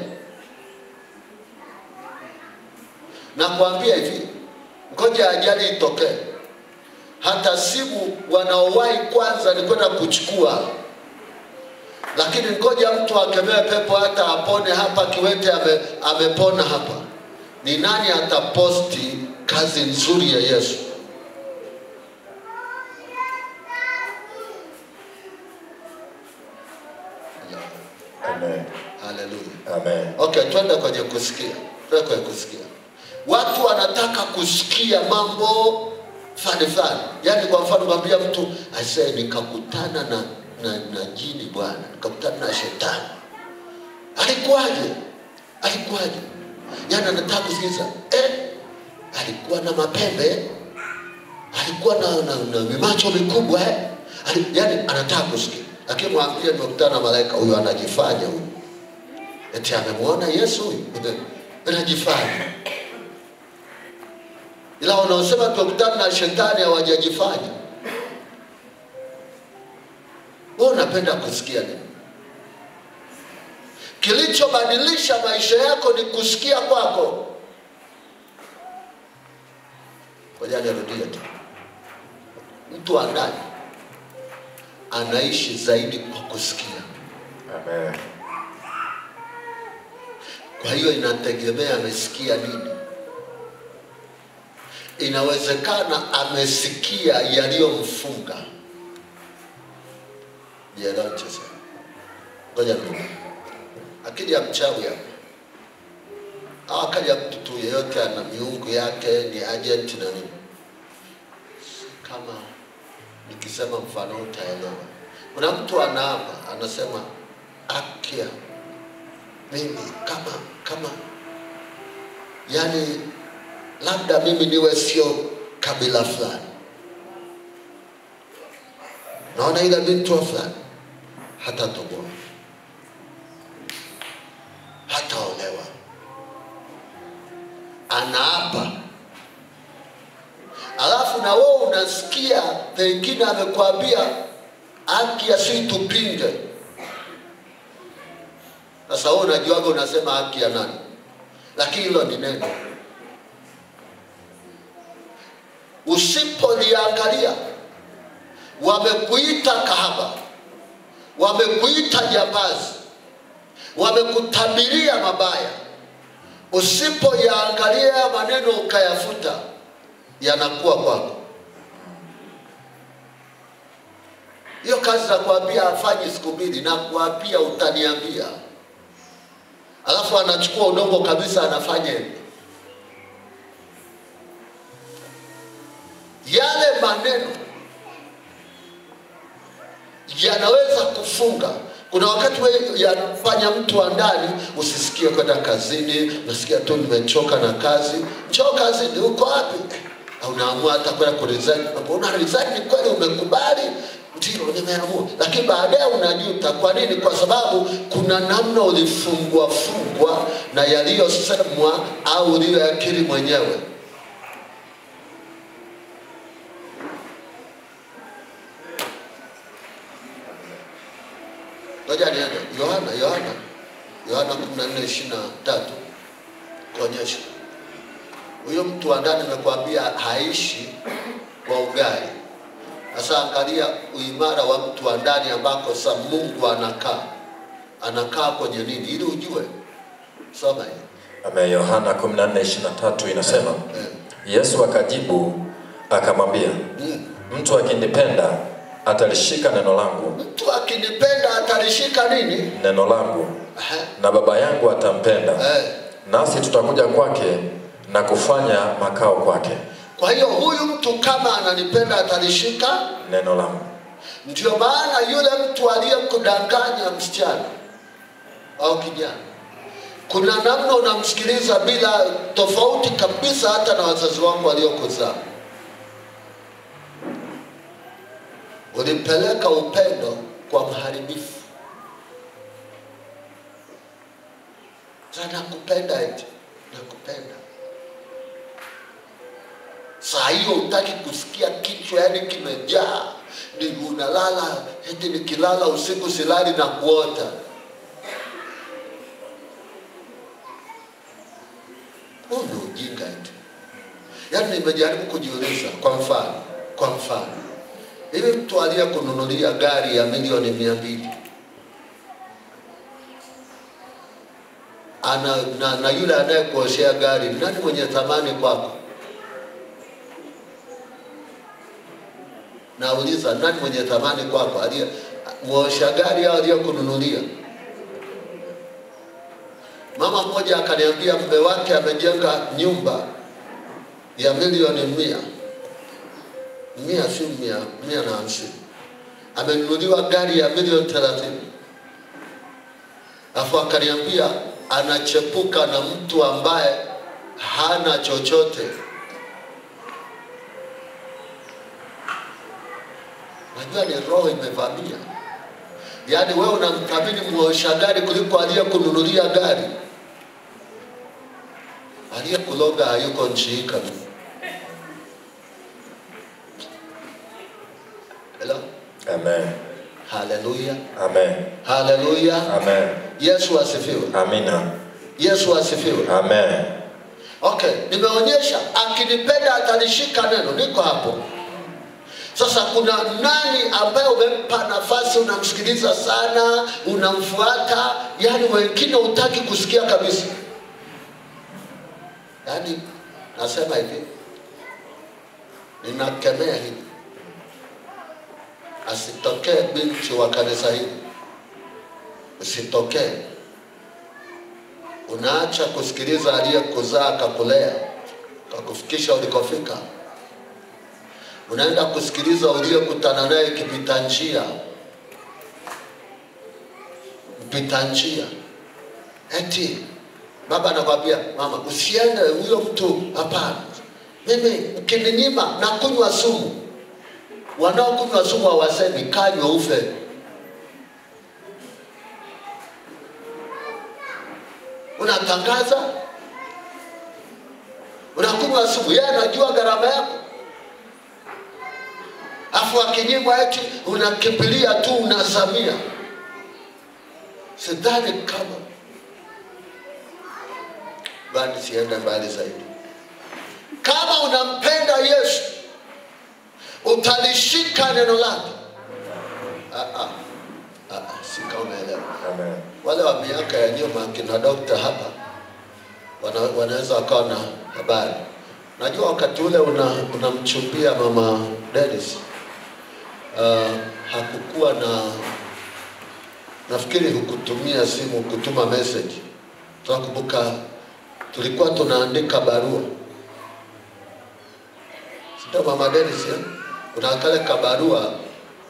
Na kuambia hivi, ngoja ajali itokee, hata simu wanaowahi kwanza ni kwenda kuchukua. Lakini ngoja mtu akemee pepo hata apone hapa, kiwete amepona hapa. Ni nani ataposti kazi nzuri ya Yesu? Amen. Hallelujah. Amen. Okay, twende kwenye kusikia. Watu wanataka kusikia mambo fulani. Yaani kwa mfano mwambia mtu aisee, nikakutana na jini bwana, nikakutana na shetani. Alikuwaje? Yaani anataka kusikiza. Alikuwa na mapembe, alikuwa na macho makubwa, yaani anataka kusikia. Lakini mwambie nimekutana na malaika, huyo anajifanya huyo. Eti amemuona Yesu huyo. Anajifanya. Ila wanaosema tukutana na shetani hawajajifanya. Wewe unapenda kusikia nini? Kilichobadilisha maisha yako ni kusikia kwako. Ngoja nirudie tu. Mtu wa ndani anaishi zaidi kwa kusikia. Amen. Kwa hiyo inategemea amesikia nini. Inawezekana amesikia yaliyomfunga. Nielewaje sasa? Ngoja nione. Akili ya mchawi hapa. Akili ya mtu tu yeyote ana miungu yake, ni agent na nini. Kama nikisema mfano utaelewa. Kuna mtu anaapa, anasema akia mimi kama yani labda mimi niwe sio kabila fulani. Naona ile bintu fulani hata toboa, hata olewa. Anaapa. Alafu na wewe unasikia pengine amekwambia haki ya si tupinge. Sasa wewe unajiwaga unasema haki ya nani? Lakini hilo ni neno. Usipoliangalia, wamekuita kahaba, wamekuita jambazi, wamekutabiria mabaya. Usipoyaangalia maneno ukayafuta, yanakuwa kwako. Hiyo kazi za kuambia afanye siku 2 na kuambia utaniambia. Alafu anachukua udongo kabisa anafanya hivi. Yale maneno yanaweza kufunga. Kuna wakati wewe yanafanya mtu wa ndani usisikie kwenda kazini, unasikia tu nimechoka na kazi. Njoo kazini, uko wapi? Au unaamua hata kwenda kuresign. Una resign kweli, umekubali, ndio nimeamua. Lakini baadaye unajuta. Kwa nini? Kwa sababu kuna namna ulifungwa na yaliyosemwa au uliyoyakiri mwenyewe. Ngoja niende Yohana 14:23 kuonyesha. Huyo mtu wa ndani amekwambia haishi kwa ugali. Sasa angalia uimara wa mtu wa ndani ambako sa Mungu anakaa. Anakaa kwenye nini ili ujue. Soma hiyo. Amen. Yohana 14:23 inasema, Yesu akajibu akamwambia, mtu akinipenda atalishika neno langu. Mtu akinipenda atalishika nini? Neno langu. Na Baba yangu atampenda. Nasi tutakuja kwake na kufanya makao kwake. Kwa hiyo huyu mtu kama ananipenda atalishika neno langu. Ndio maana yule mtu aliyekudanganya msichana au kijana, kuna namna unamsikiliza bila tofauti kabisa hata na wazazi wako waliokuzaa. Ulimpeleka upendo kwa mharibifu. Sana kupenda eti, nakupenda. Saa hiyo hutaki kusikia kichwa yani kimejaa. Ni unalala, eti nikilala usiku silali na kuota. Mbona ujinga eti? Yaani nimejaribu kujiuliza kwa mfano. Hivi mtu aliyekununulia gari ya milioni 200 na yule anayekuoshea gari, nani mwenye thamani kwako? Nauliza, nani mwenye thamani kwako? Muosha gari au aliyekununulia? Mama mmoja akaniambia mume wake amejenga nyumba ya milioni 100. 150. Amenunuliwa gari ya milioni 30. Afu akaniambia anachepuka na mtu ambaye hana chochote. Najua ni roho imevamia. Yaani wewe unamthamini muosha gari kuliko aliyekununulia gari. Aliyekuloga hayuko nchi hii kabisa. Hello? Amen. Hallelujah. Amen. Hallelujah. Amen. Yesu asifiwe. Amina. Yesu asifiwe. Amen. Okay, nimeonyesha akinipenda atalishika neno. Niko hapo. Sasa kuna nani ambaye umempa nafasi, unamsikiliza sana, unamfuata, yani wengine hutaki kusikia kabisa? Yani nasema hivi, ninakemea hivi, asitokee binti wa kanisa hili. Usitokee. Unaacha kusikiliza aliyekuzaa akakulea akakufikisha ulikofika. Unaenda kusikiliza uliyekutana naye kipita njia. Mpita njia. Eti baba anakwambia, mama usiende huyo mtu, hapana. Mimi ukininyima na kunywa sumu. Wanaokunywa sumu hawasemi kanywa ufe. Unatangaza, unakunywa sumu, yeye anajua gharama yako. Afu akinyimwa eti unakimbilia tu unazamia. Sidhani kama bali sienda mbali zaidi. Kama unampenda Yesu, utalishika neno lake. Sika umeelewa. Amen. Wale wa miaka ya nyuma kina dokta hapa wanaweza wakawa na habari. Najua wakati ule unamchumbia mama Dennis, hakukuwa nafikiri hukutumia simu kutuma message. Tunakumbuka tulikuwa tunaandika barua. Sio mama Dennis ya? Unakale kabarua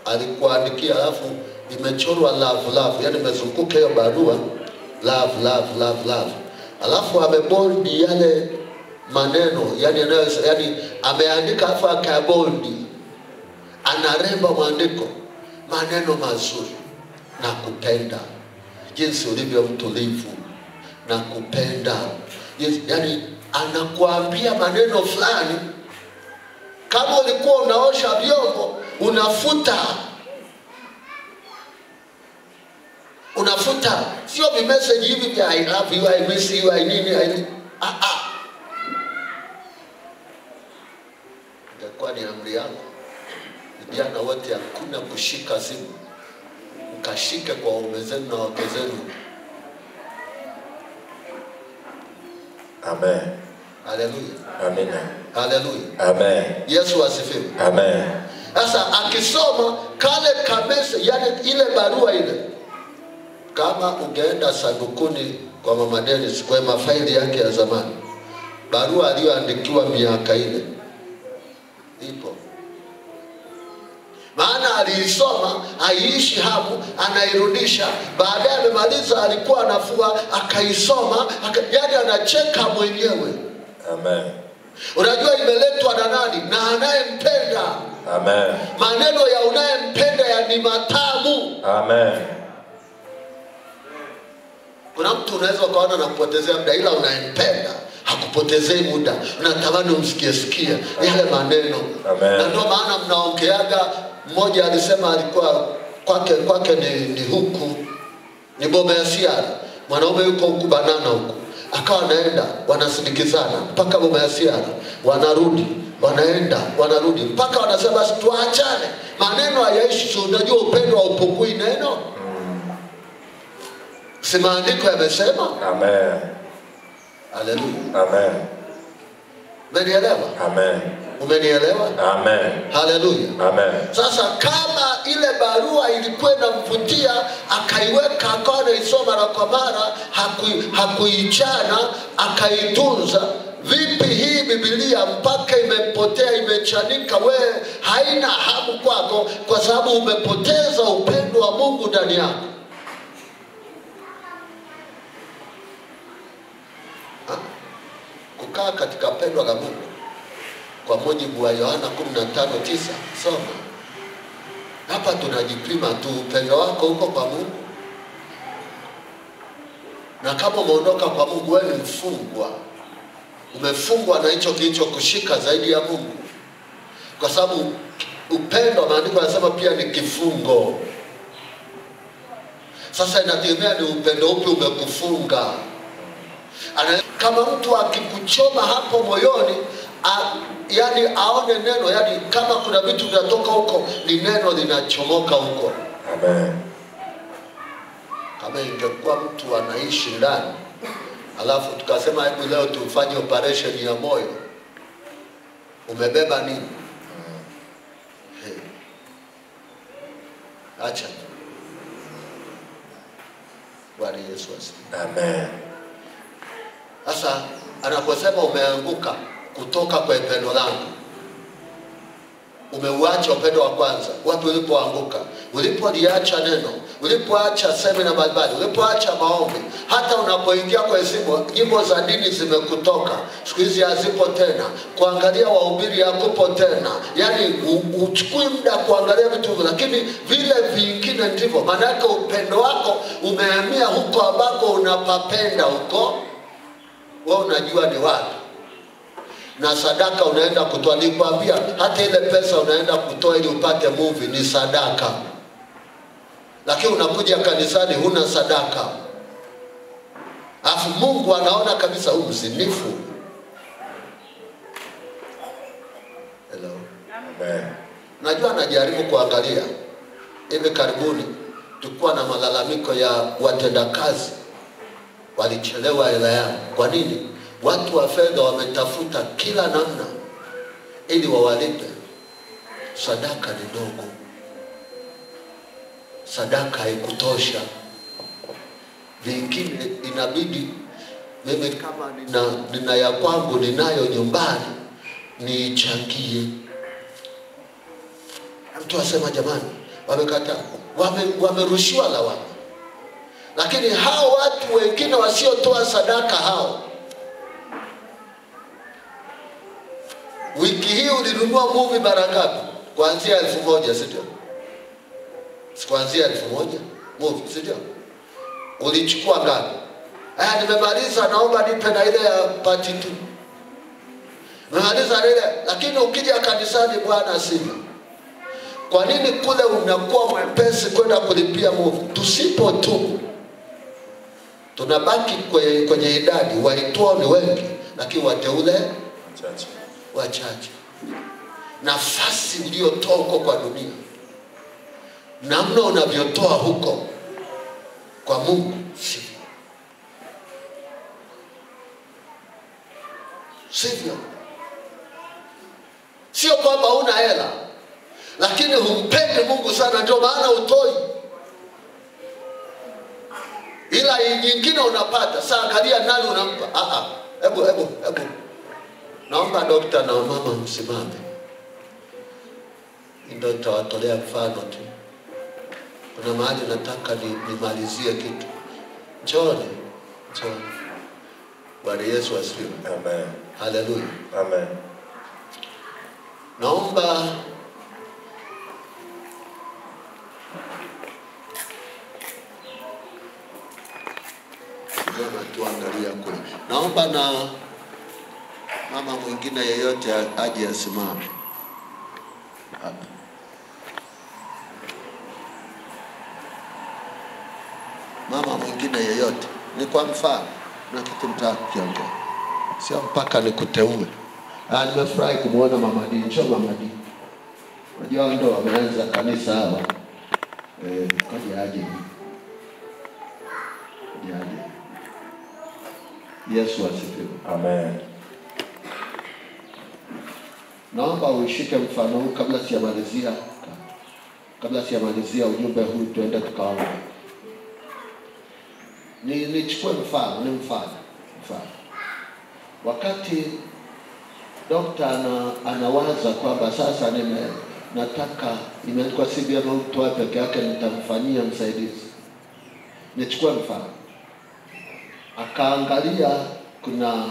alikuandikia, alafu imechorwa love, yani imezunguka hiyo barua love. Alafu amebold yale maneno, yani ameandika afa akabold. Anaremba mwandiko, maneno mazuri, na kupenda, jinsi ulivyo mtulivu, na kupenda. Yani anakuambia maneno fulani. Kama ulikuwa unaosha vyombo, unafuta. Sio message hivi vya I love you, I miss you, I nini. Ingekuwa ni amri yangu, vijana wote hakuna kushika simu. Mkashike kwa waume zenu na wake zenu. Amen. Haleluya. Amina. Haleluya. Amen. Yesu asifiwe. Amen. Sasa akisoma kale kamese, yani ile barua ile, kama ungeenda sandukuni kwa Mama Dennis kwa mafaili yake ya zamani, barua aliyoandikiwa miaka ile ipo. Maana aliisoma, haiishi hapo, anairudisha. Baadaye amemaliza, alikuwa anafua, akaisoma, yani anacheka mwenyewe. Amen. Unajua imeletwa na nani? Na anayempenda. Amen. Maneno ya unayempenda ya ni matamu. Amen. Kuna mtu unaweza kuona na kupotezea muda, ila unayempenda hakupotezei muda. Unatamani umsikie yale maneno. Amen. Na ndio maana mnaongeaga. Mmoja alisema alikuwa kwake ni huku ni Boma ya Siara. Mwanaume yuko huku Banana huku. Akawa anaenda, wanasindikizana mpaka Boma ya Siara, wanarudi, wanaenda, wanarudi mpaka wanasema basi tuachane. Maneno hayaishi. So unajua upendo haupungui neno. Si maandiko yamesema? Amen. Haleluya. Amen. Umenielewa? Amen. Umenielewa? Amen. Haleluya. Amen. Sasa kama ile barua ilikuwa inamvutia, akaiweka, akawa anaisoma na kwa mara, hakuichana, akaitunza, vipi hii Biblia mpaka imepotea, imechanika, we haina hamu kwako, kwa sababu umepoteza upendo wa Mungu ndani yako? Kukaa katika pendo la Mungu kwa mujibu wa Yohana 15:9, soma. Hapa tunajipima tu, upendo wako uko kwa Mungu. Na kama umeondoka kwa Mungu, wewe ni mfungwa. Umefungwa na hicho kilichokushika zaidi ya Mungu. Kwa sababu upendo, maandiko yanasema pia ni kifungo. Sasa inategemea ni upendo upi umekufunga. Kama mtu akikuchoma hapo moyoni, yani aone neno, yani kama kuna vitu vinatoka huko, ni neno linachomoka huko. Amen. Kama ingekuwa mtu anaishi ndani, alafu tukasema hebu leo tufanye operation ya moyo, umebeba nini? Acha. Bwana Yesu asifiwe. Amen. Sasa anaposema umeanguka kutoka kwa pendo langu, umeuacha upendo wa kwanza. Wapi ulipoanguka? Ulipoliacha neno, ulipoacha semina mbalimbali, ulipoacha maombi. Hata unapoingia kwa nyimbo za dini zimekutoka, siku hizi hazipo tena. Kuangalia wahubiri hakupo tena. Yani uchukui muda kuangalia vitu, lakini vile vingine ndivyo. Maana yake upendo wako umehamia huko ambako unapapenda huko. Wewe unajua ni wapi. Na sadaka unaenda kutoa, nikwambia hata ile pesa unaenda kutoa ili upate movie ni sadaka. Lakini unakuja kanisani huna sadaka. Afu Mungu anaona kabisa huyu mzinifu. Hello. Amen. Najua anajaribu kuangalia. Hivi karibuni tulikuwa na malalamiko ya watendakazi walichelewa hela yao. Kwa nini? Watu wa fedha wametafuta kila namna ili wawalipe. Sadaka ni ndogo. Sadaka haikutosha. Vingine inabidi mimi kama nina ya kwangu ninayo nyumbani niichangie. Mtu asema jamani, wamekataa, wamerushiwa lawama. Lakini hao watu wengine wasiotoa sadaka hao, wiki hii ulinunua movie mara ngapi? Kuanzia 1000, sio? Kuanzia 1000 movie, sio? Ulichukua ngapi? Nimemaliza, naomba nipe na ile ya part 2. Nimemaliza ile, lakini ukija kanisani Bwana sina. Kwa nini kule unakuwa mwepesi kwenda kulipia movie? Tusipo tu tunabaki kwenye idadi, waitwa ni wengi lakini wateule wachache. Nafasi uliyotoa huko kwa dunia, namna unavyotoa huko kwa Mungu si. Sivyo? Sio kwamba una hela, lakini humpendi Mungu sana ndio maana utoi. Ila nyingine unapata, sasa angalia nani unampa. Hebu. Naomba dokta na mama msimame. Ndio nitawatolea mfano tu. Kuna mahali nataka nimalizie kitu. Njoni. Bwana Yesu asifiwe. Amen. Haleluya. Amen. Naomba tuangalia kule. Naomba na mama mwingine yeyote aje asimame. Mama mwingine yeyote. Ni kwa mfano na kitu mtakiongea. Sio mpaka nikuteue. Nimefurahi kumuona Mama D. Njoo Mama D. Unajua ndio wameanza kanisa hapa. Kaje aje. Yesu asifiwe. Amen. Naomba ushike mfano huu kabla sijamalizia ujumbe huu, tuende tukaombe. Nichukue mfano. Wakati dokta anawaza kwamba sasa nataka imeandikwa CBM mtu peke yake nitamfanyia msaidizi. Nichukue mfano. Akaangalia kuna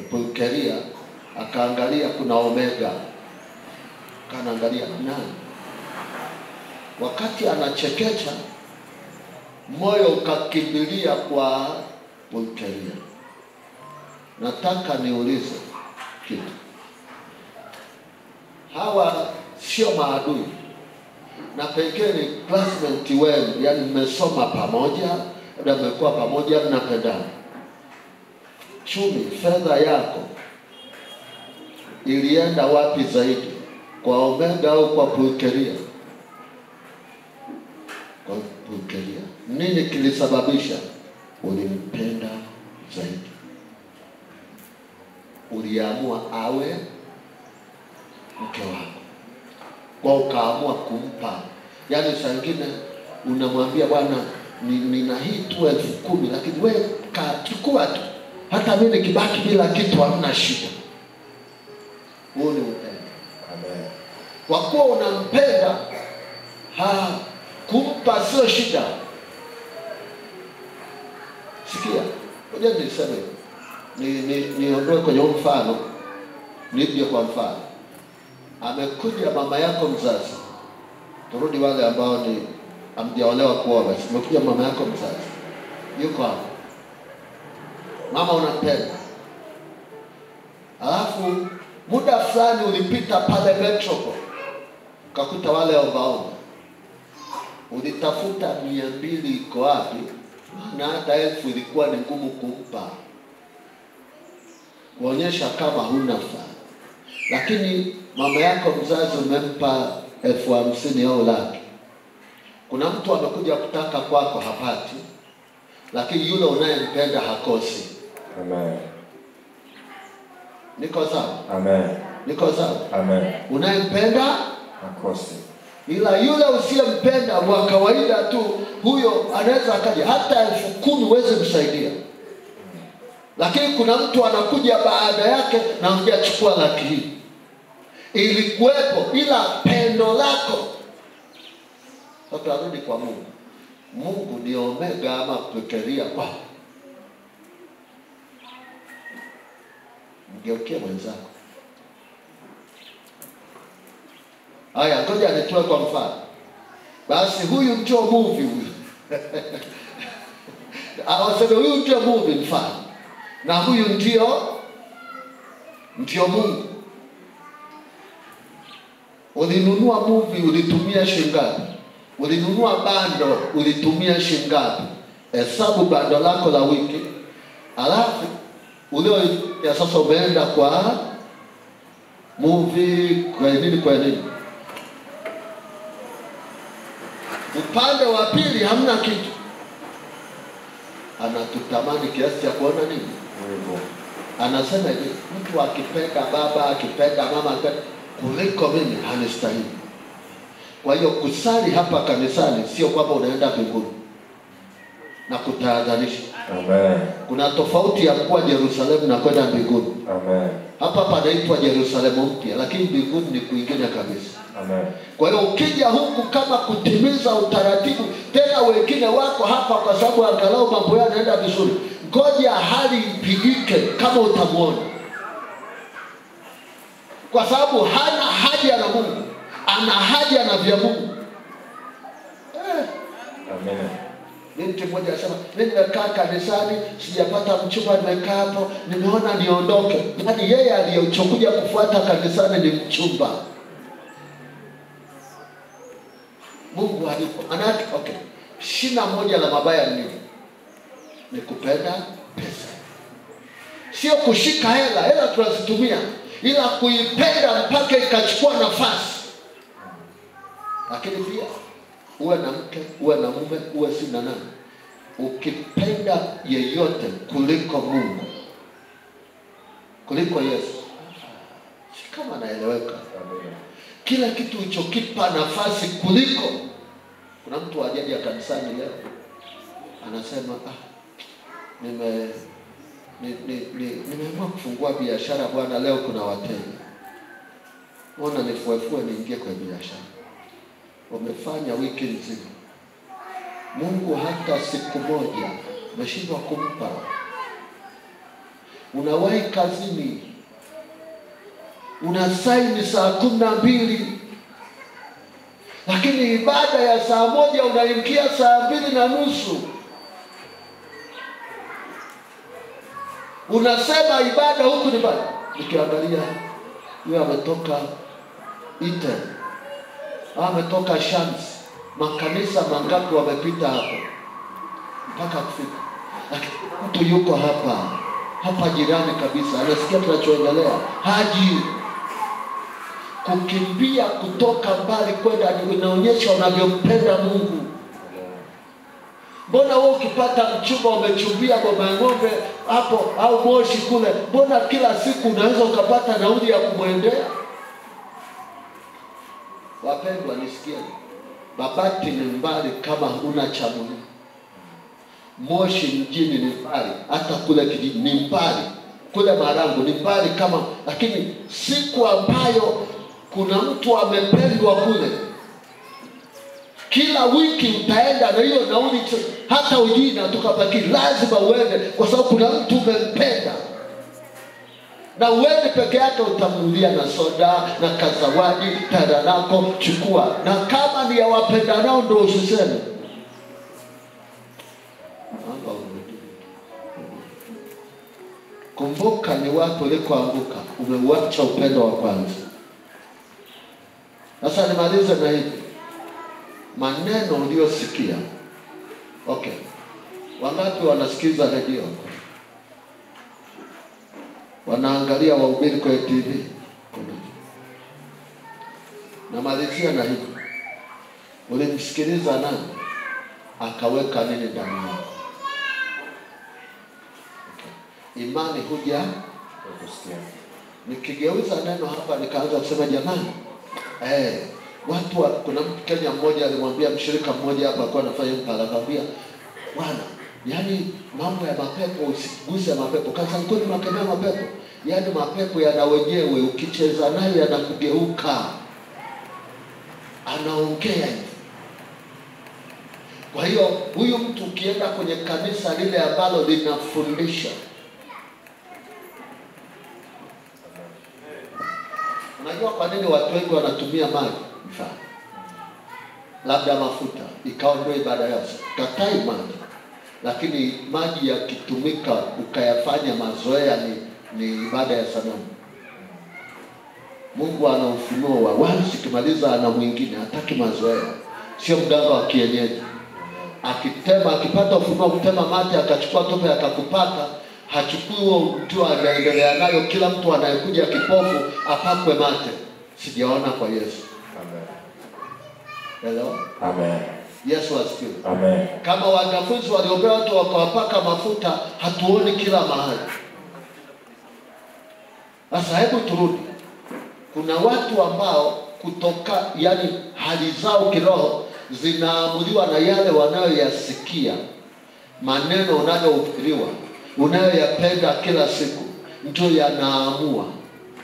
pulkeria, akaangalia kuna omega, akaangalia nani. Wakati anachekecha, moyo ukakimbilia kwa pulkeria. Nataka niulize kitu. Hawa sio maadui, na pengine classmate wenu, yani mmesoma pamoja, na mmekuwa pamoja, mnapendana. Chumi, fedha yako ilienda wapi zaidi? Kwa omega au kwa pulkeria? Kwa pulkeria. Nini kilisababisha? Ulimpenda zaidi. Uliamua awe mke wako, kwa ukaamua kumpa. Yani saa nyingine unamwambia bwana, nina hii tu 10,000, lakini wewe chukua tu, hata mimi nikibaki bila kitu hamna shida. Huo ni upendo. Amen. Kwa kuwa unampenda, kumpa sio shida. Sikia, ngoja niseme, niondoe kwenye mfano, nije kwa mfano. Amekuja mama yako mzazi, turudi wale ambao ni hamjaolewa kuoa, basi amekuja mama yako mzazi, yuko hapo. Mama unampenda, alafu muda fulani ulipita pale Metropole, ukakuta wale ombaomba, ulitafuta 200 iko wapi, na hata 1000 ilikuwa ni ngumu kumpa, kuonyesha kama huna faa. Lakini mama yako mzazi umempa 50,000 au laki. Kuna mtu amekuja kutaka kwako hapati, lakini yule unayempenda hakosi. Amen. Niko sawa? Amen. Niko sawa? Amen. Unayempenda hakosi. Ila yule usiyempenda wa kawaida tu, huyo anaweza akaja hata 10,000 uweze msaidia. Lakini kuna mtu anakuja baada yake na ungechukua laki hii. Ilikuwepo, ila pendo lako. Sasa arudi kwa Mungu. Mungu ni omega ama pulkeria kwa. Mgeukie mwenzako. Haya, ngoja nitoe kwa mfano. Basi huyu ndio movie huyu. Awaseme huyu ndio movie mfano. Na huyu ndio Mungu. Ulinunua movie ulitumia shilingi ngapi? Ulinunua bando ulitumia shilingi ngapi? Hesabu bando lako la wiki. Alafu ya sasa umeenda kwa movie kwa nini? Upande wa pili hamna kitu. Anatutamani kiasi cha kuona nini? Anasema hivi, mtu akipenda baba, akipenda mama kuliko mimi hanistahili. Kwa hiyo kusali hapa kanisani sio kwamba unaenda mbinguni. Na kutahadharisha. Amen. Kuna tofauti ya kuwa Yerusalemu na kwenda mbinguni. Amen. Hapa panaitwa Yerusalemu mpya, lakini mbinguni ni kuingine kabisa. Amen. Kwa hiyo ukija huku kama kutimiza utaratibu, tena wengine wako hapa kwa sababu angalau mambo yanaenda vizuri, ngoja hali ipigike kama utamuona. Kwa sababu hana haja na Mungu, ana haja na vya Mungu. Amen. Binti mmoja anasema, mimi nimekaa kanisani, sijapata mchumba, nimekaa hapo, nimeona niondoke. Yaani yeye aliyochokuja kufuata kanisani ni mchumba. Mungu alipo. Anaki, okay. Shina moja la mabaya ni kupenda pesa. Sio kushika hela, hela tunazitumia, ila kuipenda mpaka ikachukua nafasi. Lakini pia uwe na mke, uwe na mume, uwe si na nani, ukipenda yeyote kuliko Mungu, kuliko Yesu, si kama anaeleweka? Kila kitu ulichokipa nafasi kuliko. Kuna mtu ajaje ya kanisani leo anasema, nimeamua kufungua biashara bwana, leo kuna wateja, ona nifuefue niingie kwa biashara. Wamefanya wiki nzima, Mungu hata siku moja umeshindwa kumpa. Unawahi kazini, unasaini saa 12, lakini ibada ya saa 1 unaingia saa 2:30. Unasema ibada huku ni bado. Nikiangalia yeye ametoka Iten, ametoka Shams, makanisa mangapi wamepita hapo mpaka kufika. Lakini mtu yuko hapa jirani kabisa, anasikia tunachoendelea, haji. Kukimbia kutoka mbali kwenda inaonyesha unavyompenda Mungu. Mbona wewe ukipata mchumba umechumbia Boma Ng'ombe hapo au Moshi kule, mbona kila siku unaweza ukapata nauli ya kumwendea? Wapendwa, nisikie. Babati ni mbali kama huna cha muhimu. Moshi mjini ni mbali, hata kule kijiji ni mbali. Kule Marangu ni mbali kama, lakini siku ambayo kuna mtu amependwa kule, kila wiki utaenda na hiyo nauli, hata ujui natoka baki, lazima uende kwa sababu kuna mtu umempenda. Na uende peke yake utamulia na soda na kazawadi, tada lako chukua. Na kama ni ya wapenda nao ndio usiseme. Kumbuka ni wapi ulikoanguka, umeuacha upendo wa kwanza. Sasa nimalize na hivi maneno uliyosikia. Okay. Wangapi wanasikiza redio? Wanaangalia wahubiri kwa TV? Namalizia na hivi. Ulimsikiliza nani? Akaweka nini ndani yako? Okay. Imani huja kusikia. Nikigeuza neno hapa nikaanza kusema jamani, kuna mtu Kenya mmoja alimwambia mshirika mmoja hapa alikuwa anafanya mpala, akamwambia, bwana, yani mambo ya mapepo usiguse mapepo. Kaza ngoni makemea mapepo. Yani mapepo yana wenyewe, ukicheza nayo yanakugeuka. Anaongea hivi. Kwa hiyo huyu mtu ukienda kwenye kanisa lile ambalo linafundisha, unajua kwa nini watu wengi wanatumia maji? Mfano, labda mafuta ikawa ndio ibada yao. Katai maji. Lakini maji yakitumika ukayafanya mazoea ni ibada ya sanamu. Mungu ana ufunuo wa wazi, kimaliza ana mwingine, hataki mazoea. Sio mganga wa kienyeji. Akitema, akipata ufunuo kutema mate akachukua tope akakupaka, hachukui huo mtu anaendelea nayo. Kila mtu anayekuja kipofu apakwe mate. Sijaona kwa Yesu. Amen. Hello? Amen. Yesu asifiwe. Amen. Kama wanafunzi waliopewa watu wakawapaka mafuta, hatuoni kila mahali. Sasa hebu turudi. Kuna watu ambao kutoka, yani hali zao kiroho zinaamuliwa na yale wanayoyasikia, maneno unayohubiriwa, unayoyapenda kila siku, ndio yanaamua